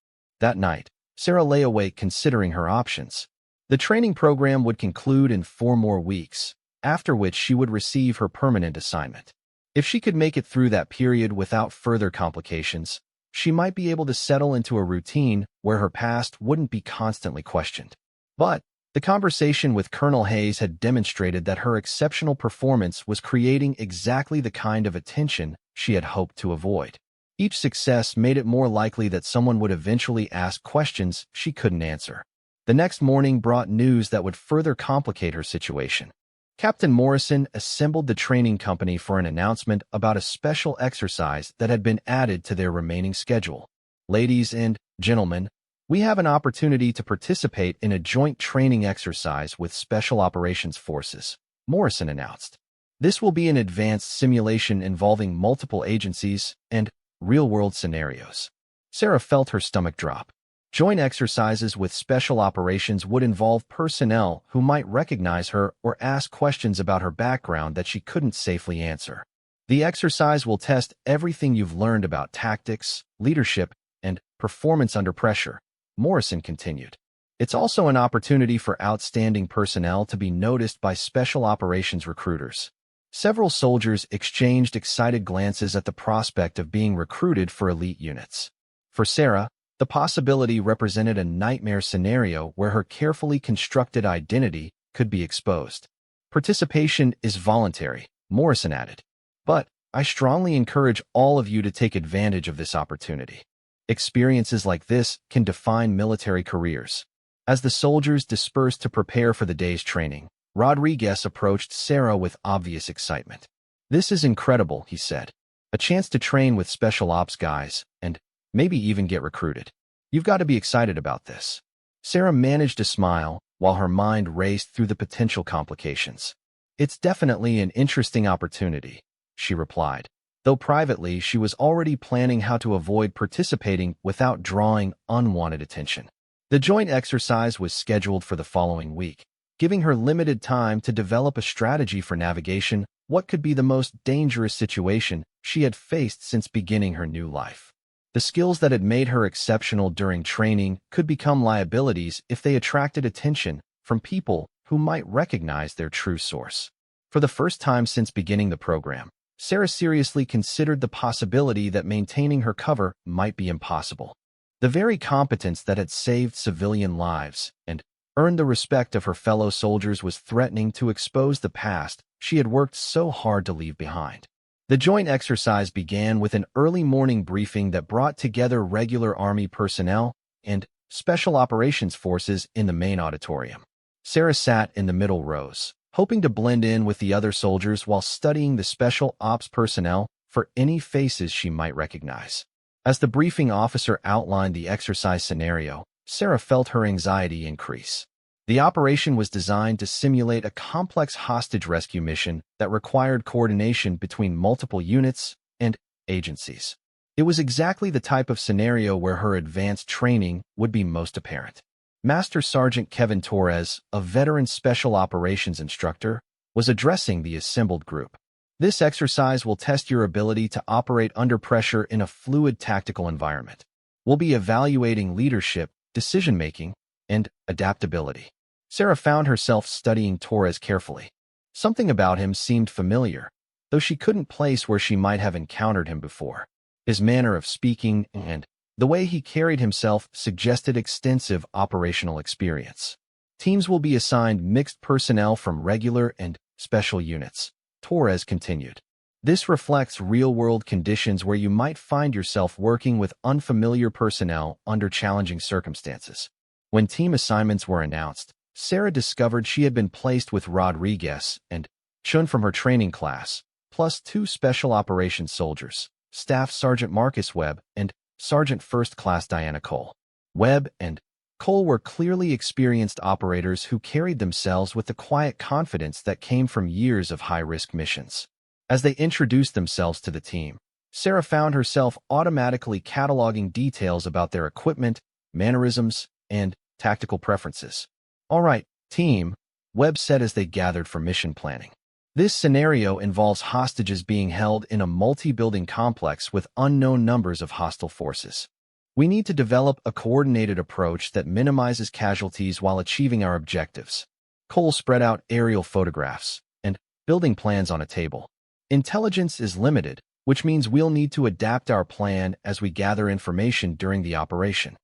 That night, Sarah lay awake considering her options. The training program would conclude in 4 more weeks, after which she would receive her permanent assignment. If she could make it through that period without further complications, she might be able to settle into a routine where her past wouldn't be constantly questioned. But the conversation with Colonel Hayes had demonstrated that her exceptional performance was creating exactly the kind of attention she had hoped to avoid. Each success made it more likely that someone would eventually ask questions she couldn't answer. The next morning brought news that would further complicate her situation. Captain Morrison assembled the training company for an announcement about a special exercise that had been added to their remaining schedule. "Ladies and gentlemen, we have an opportunity to participate in a joint training exercise with Special Operations Forces," Morrison announced. "This will be an advanced simulation involving multiple agencies and real-world scenarios." Sarah felt her stomach drop. Joint exercises with Special Operations would involve personnel who might recognize her or ask questions about her background that she couldn't safely answer. "The exercise will test everything you've learned about tactics, leadership, and performance under pressure," Morrison continued. "It's also an opportunity for outstanding personnel to be noticed by Special Operations recruiters. Several soldiers exchanged excited glances at the prospect of being recruited for elite units. For Sarah, the possibility represented a nightmare scenario where her carefully constructed identity could be exposed. Participation is voluntary, Morrison added. But I strongly encourage all of you to take advantage of this opportunity. Experiences like this can define military careers. As the soldiers dispersed to prepare for the day's training, Rodriguez approached Sarah with obvious excitement. "This is incredible," he said. "A chance to train with special ops guys and maybe even get recruited. You've got to be excited about this." Sarah managed to smile while her mind raced through the potential complications. "It's definitely an interesting opportunity," she replied, though privately she was already planning how to avoid participating without drawing unwanted attention. The joint exercise was scheduled for the following week, giving her limited time to develop a strategy for navigation, what could be the most dangerous situation she had faced since beginning her new life. The skills that had made her exceptional during training could become liabilities if they attracted attention from people who might recognize their true source. For the first time since beginning the program, Sarah seriously considered the possibility that maintaining her cover might be impossible. The very competence that had saved civilian lives and earned the respect of her fellow soldiers was threatening to expose the past she had worked so hard to leave behind. The joint exercise began with an early morning briefing that brought together regular Army personnel and Special Operations Forces in the main auditorium. Sarah sat in the middle rows, hoping to blend in with the other soldiers while studying the Special Ops personnel for any faces she might recognize. As the briefing officer outlined the exercise scenario, Sarah felt her anxiety increase. The operation was designed to simulate a complex hostage rescue mission that required coordination between multiple units and agencies. It was exactly the type of scenario where her advanced training would be most apparent. Master Sergeant Kevin Torres, a veteran special operations instructor, was addressing the assembled group. "This exercise will test your ability to operate under pressure in a fluid tactical environment. We'll be evaluating leadership, decision-making, and adaptability." Sarah found herself studying Torres carefully. Something about him seemed familiar, though she couldn't place where she might have encountered him before. His manner of speaking and the way he carried himself suggested extensive operational experience. "Teams will be assigned mixed personnel from regular and special units," Torres continued. "This reflects real-world conditions where you might find yourself working with unfamiliar personnel under challenging circumstances." When team assignments were announced, Sarah discovered she had been placed with Rodriguez and Chun from her training class, plus 2 special operations soldiers, Staff Sergeant Marcus Webb and Sergeant First Class Diana Cole. Webb and Cole were clearly experienced operators who carried themselves with the quiet confidence that came from years of high-risk missions. As they introduced themselves to the team, Sarah found herself automatically cataloging details about their equipment, mannerisms, and tactical preferences. "All right, team," Webb said as they gathered for mission planning. "This scenario involves hostages being held in a multi-building complex with unknown numbers of hostile forces. We need to develop a coordinated approach that minimizes casualties while achieving our objectives." Cole spread out aerial photographs and building plans on a table. "Intelligence is limited, which means we'll need to adapt our plan as we gather information during the operation."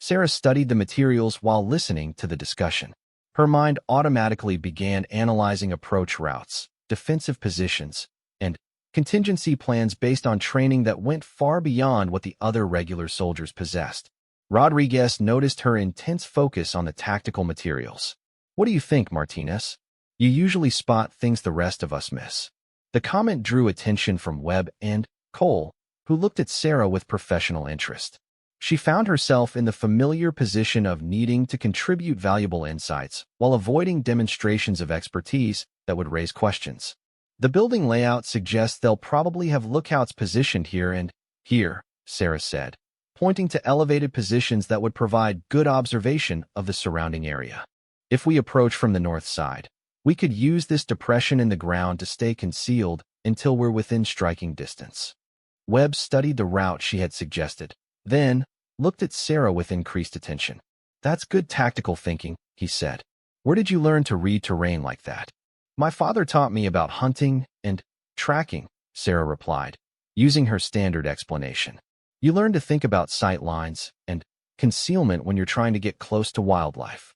Sarah studied the materials while listening to the discussion. Her mind automatically began analyzing approach routes, defensive positions, and contingency plans based on training that went far beyond what the other regular soldiers possessed. Rodriguez noticed her intense focus on the tactical materials. "What do you think, Martinez? You usually spot things the rest of us miss." The comment drew attention from Webb and Cole, who looked at Sarah with professional interest. She found herself in the familiar position of needing to contribute valuable insights while avoiding demonstrations of expertise that would raise questions. "The building layout suggests they'll probably have lookouts positioned here and here," Sarah said, pointing to elevated positions that would provide good observation of the surrounding area. "If we approach from the north side, we could use this depression in the ground to stay concealed until we're within striking distance." Webb studied the route she had suggested, then looked at Sarah with increased attention. "That's good tactical thinking," he said. "Where did you learn to read terrain like that?" My father taught me about hunting and tracking, Sarah replied, using her standard explanation. You learn to think about sight lines and concealment when you're trying to get close to wildlife.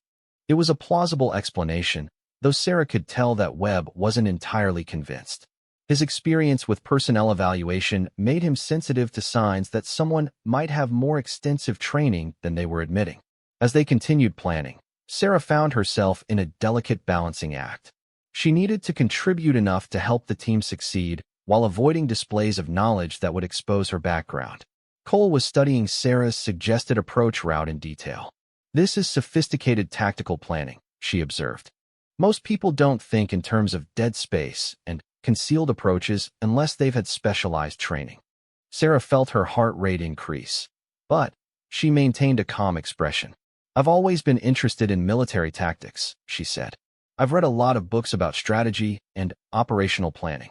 It was a plausible explanation, though Sarah could tell that Webb wasn't entirely convinced. His experience with personnel evaluation made him sensitive to signs that someone might have more extensive training than they were admitting. As they continued planning, Sarah found herself in a delicate balancing act. She needed to contribute enough to help the team succeed while avoiding displays of knowledge that would expose her background. Cole was studying Sarah's suggested approach route in detail. This is sophisticated tactical planning, she observed. Most people don't think in terms of dead space and concealed approaches unless they've had specialized training. Sarah felt her heart rate increase, but she maintained a calm expression. I've always been interested in military tactics, she said. I've read a lot of books about strategy and operational planning.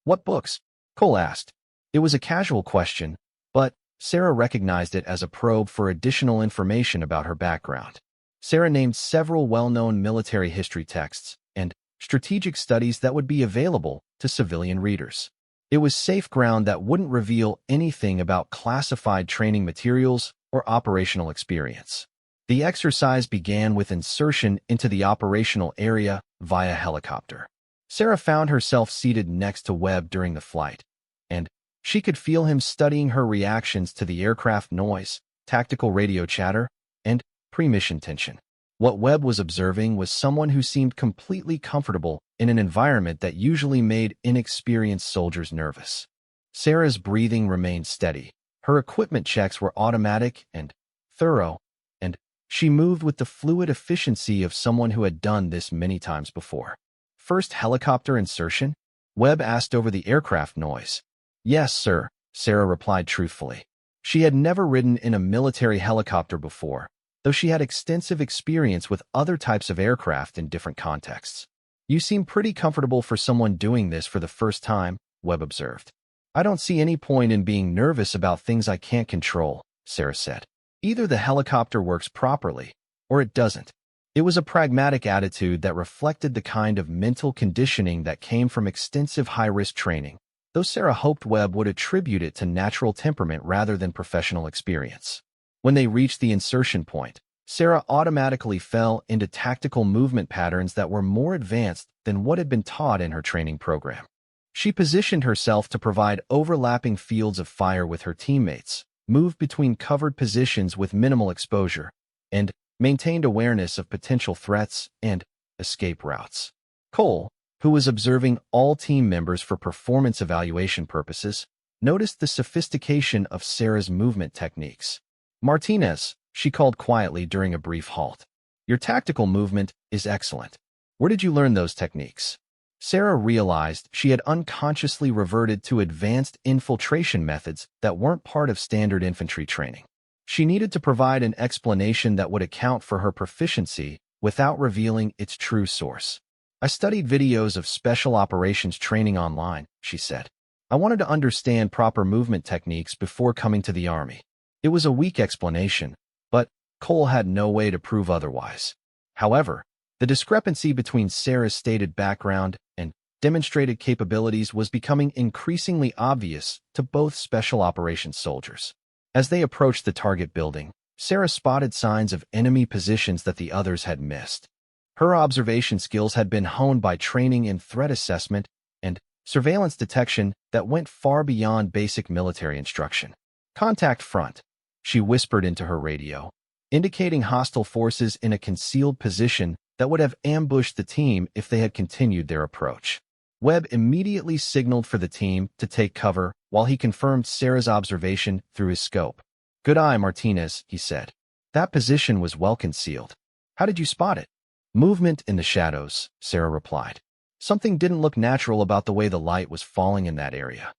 What books? Cole asked. It was a casual question, but Sarah recognized it as a probe for additional information about her background. Sarah named several well-known military history texts and strategic studies that would be available to civilian readers. It was safe ground that wouldn't reveal anything about classified training materials or operational experience. The exercise began with insertion into the operational area via helicopter. Sarah found herself seated next to Webb during the flight, and she could feel him studying her reactions to the aircraft noise, tactical radio chatter, and pre-mission tension. What Webb was observing was someone who seemed completely comfortable in an environment that usually made inexperienced soldiers nervous. Sarah's breathing remained steady. Her equipment checks were automatic and thorough, and she moved with the fluid efficiency of someone who had done this many times before. First helicopter insertion? Webb asked over the aircraft noise. Yes, sir, Sarah replied truthfully. She had never ridden in a military helicopter before, though she had extensive experience with other types of aircraft in different contexts. You seem pretty comfortable for someone doing this for the first time, Webb observed. I don't see any point in being nervous about things I can't control, Sarah said. Either the helicopter works properly, or it doesn't. It was a pragmatic attitude that reflected the kind of mental conditioning that came from extensive high-risk training, though Sarah hoped Webb would attribute it to natural temperament rather than professional experience. When they reached the insertion point, Sarah automatically fell into tactical movement patterns that were more advanced than what had been taught in her training program. She positioned herself to provide overlapping fields of fire with her teammates, moved between covered positions with minimal exposure, and maintained awareness of potential threats and escape routes. Cole, who was observing all team members for performance evaluation purposes, noticed the sophistication of Sarah's movement techniques. Martinez, she called quietly during a brief halt. Your tactical movement is excellent. Where did you learn those techniques? Sarah realized she had unconsciously reverted to advanced infiltration methods that weren't part of standard infantry training. She needed to provide an explanation that would account for her proficiency without revealing its true source. I studied videos of special operations training online, she said. I wanted to understand proper movement techniques before coming to the Army. It was a weak explanation, but Cole had no way to prove otherwise. However, the discrepancy between Sarah's stated background and demonstrated capabilities was becoming increasingly obvious to both special operations soldiers. As they approached the target building, Sarah spotted signs of enemy positions that the others had missed. Her observation skills had been honed by training in threat assessment and surveillance detection that went far beyond basic military instruction. Contact front, she whispered into her radio, indicating hostile forces in a concealed position that would have ambushed the team if they had continued their approach. Webb immediately signaled for the team to take cover while he confirmed Sarah's observation through his scope. Good eye, Martinez, he said. That position was well concealed. How did you spot it? Movement in the shadows, Sarah replied. Something didn't look natural about the way the light was falling in that area.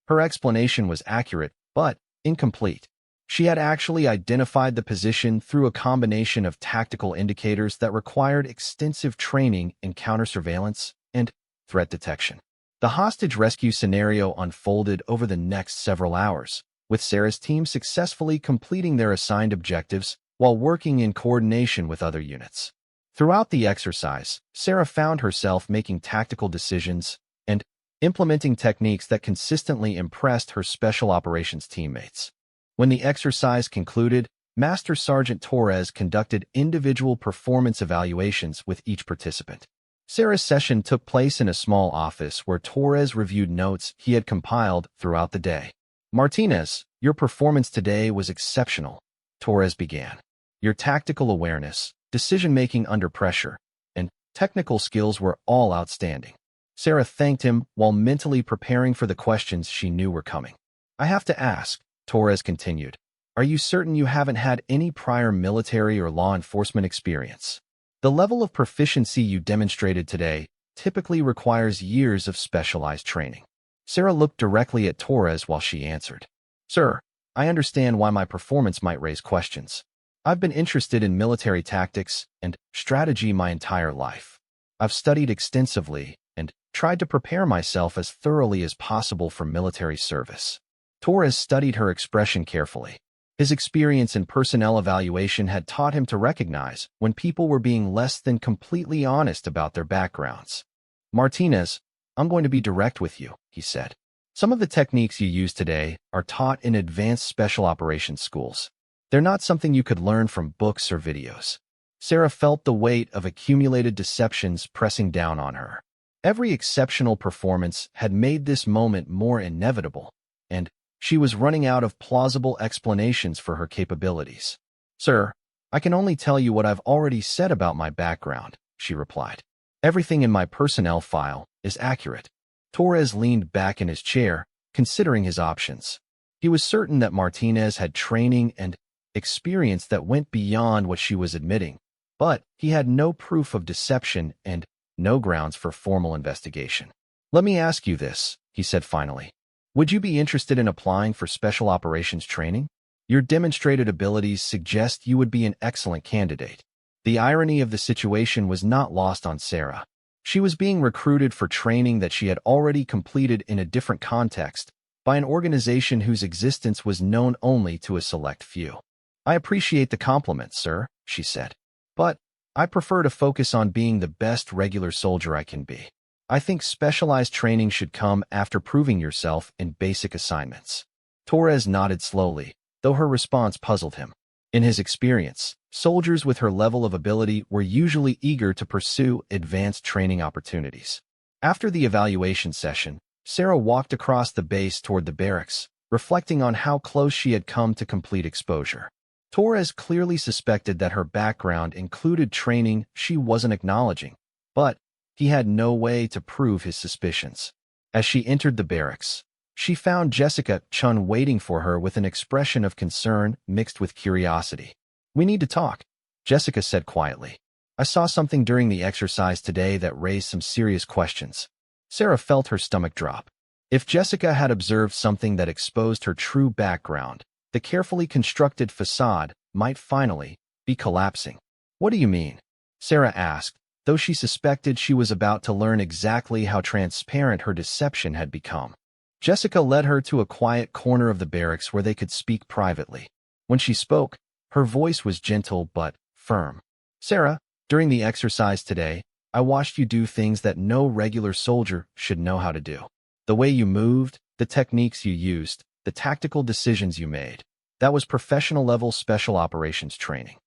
Her explanation was accurate, but incomplete. She had actually identified the position through a combination of tactical indicators that required extensive training in counter-surveillance and threat detection. The hostage rescue scenario unfolded over the next several hours, with Sarah's team successfully completing their assigned objectives while working in coordination with other units. Throughout the exercise, Sarah found herself making tactical decisions and implementing techniques that consistently impressed her special operations teammates. When the exercise concluded, Master Sergeant Torres conducted individual performance evaluations with each participant. Sarah's session took place in a small office where Torres reviewed notes he had compiled throughout the day. "Martinez, your performance today was exceptional," Torres began. "Your tactical awareness, decision-making under pressure, and technical skills were all outstanding." Sarah thanked him while mentally preparing for the questions she knew were coming. "I have to ask," Torres continued, "are you certain you haven't had any prior military or law enforcement experience? The level of proficiency you demonstrated today typically requires years of specialized training." Sarah looked directly at Torres while she answered, "Sir, I understand why my performance might raise questions. I've been interested in military tactics and strategy my entire life. I've studied extensively and tried to prepare myself as thoroughly as possible for military service." Torres studied her expression carefully. His experience in personnel evaluation had taught him to recognize when people were being less than completely honest about their backgrounds. "Martinez, I'm going to be direct with you," he said. "Some of the techniques you use today are taught in advanced special operations schools. They're not something you could learn from books or videos." Sarah felt the weight of accumulated deceptions pressing down on her. Every exceptional performance had made this moment more inevitable, and she was running out of plausible explanations for her capabilities. "Sir, I can only tell you what I've already said about my background," she replied. "Everything in my personnel file is accurate." Torres leaned back in his chair, considering his options. He was certain that Martinez had training and experience that went beyond what she was admitting, but he had no proof of deception and no grounds for formal investigation. "Let me ask you this," he said finally. "Would you be interested in applying for special operations training? Your demonstrated abilities suggest you would be an excellent candidate." The irony of the situation was not lost on Sarah. She was being recruited for training that she had already completed in a different context by an organization whose existence was known only to a select few. "I appreciate the compliment, sir," she said, "but I prefer to focus on being the best regular soldier I can be. I think specialized training should come after proving yourself in basic assignments." Torres nodded slowly, though her response puzzled him. In his experience, soldiers with her level of ability were usually eager to pursue advanced training opportunities. After the evaluation session, Sarah walked across the base toward the barracks, reflecting on how close she had come to complete exposure. Torres clearly suspected that her background included training she wasn't acknowledging, but he had no way to prove his suspicions. As she entered the barracks, she found Jessica Chun waiting for her with an expression of concern mixed with curiosity. "We need to talk," Jessica said quietly. "I saw something during the exercise today that raised some serious questions." Sarah felt her stomach drop. If Jessica had observed something that exposed her true background, the carefully constructed facade might finally be collapsing. "What do you mean?" Sarah asked, though she suspected she was about to learn exactly how transparent her deception had become. Jessica led her to a quiet corner of the barracks where they could speak privately. When she spoke, her voice was gentle but firm. "Sarah, during the exercise today, I watched you do things that no regular soldier should know how to do. The way you moved, the techniques you used, the tactical decisions you made. That was professional-level special operations training."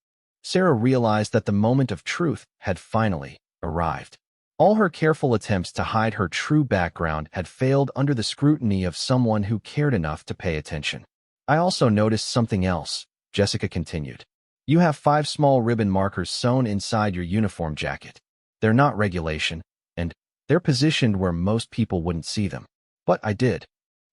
Sarah realized that the moment of truth had finally arrived. All her careful attempts to hide her true background had failed under the scrutiny of someone who cared enough to pay attention. "I also noticed something else," Jessica continued. "You have 5 small ribbon markers sewn inside your uniform jacket. They're not regulation, and they're positioned where most people wouldn't see them. But I did."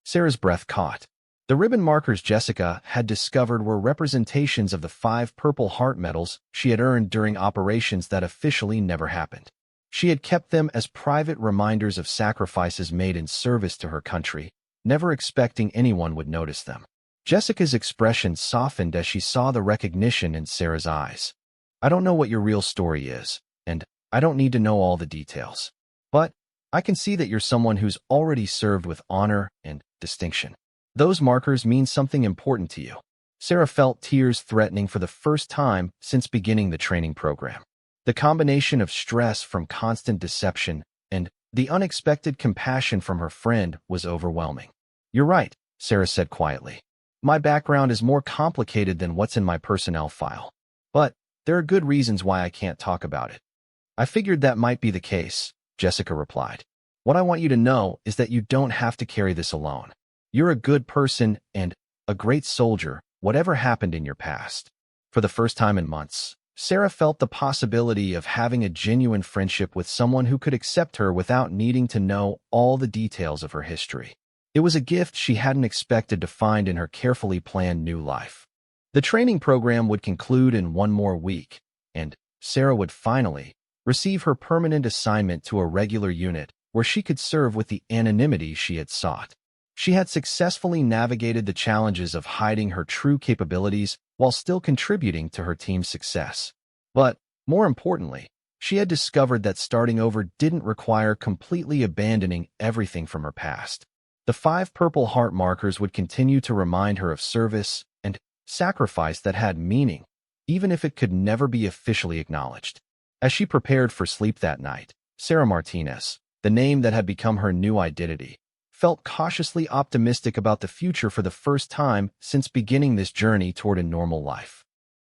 Sarah's breath caught. The ribbon markers Jessica had discovered were representations of the 5 purple heart medals she had earned during operations that officially never happened. She had kept them as private reminders of sacrifices made in service to her country, never expecting anyone would notice them. Jessica's expression softened as she saw the recognition in Sarah's eyes. "I don't know what your real story is, and I don't need to know all the details. But I can see that you're someone who's already served with honor and distinction. Those markers mean something important to you." Sarah felt tears threatening for the first time since beginning the training program. The combination of stress from constant deception and the unexpected compassion from her friend was overwhelming. "You're right," Sarah said quietly. "My background is more complicated than what's in my personnel file. But there are good reasons why I can't talk about it." "I figured that might be the case," Jessica replied. "What I want you to know is that you don't have to carry this alone. You're a good person and a great soldier, whatever happened in your past." For the first time in months, Sarah felt the possibility of having a genuine friendship with someone who could accept her without needing to know all the details of her history. It was a gift she hadn't expected to find in her carefully planned new life. The training program would conclude in one more week, and Sarah would finally receive her permanent assignment to a regular unit where she could serve with the anonymity she had sought. She had successfully navigated the challenges of hiding her true capabilities while still contributing to her team's success. But, more importantly, she had discovered that starting over didn't require completely abandoning everything from her past. The 5 purple heart markers would continue to remind her of service and sacrifice that had meaning, even if it could never be officially acknowledged. As she prepared for sleep that night, Sarah Martinez, the name that had become her new identity, felt cautiously optimistic about the future for the first time since beginning this journey toward a normal life.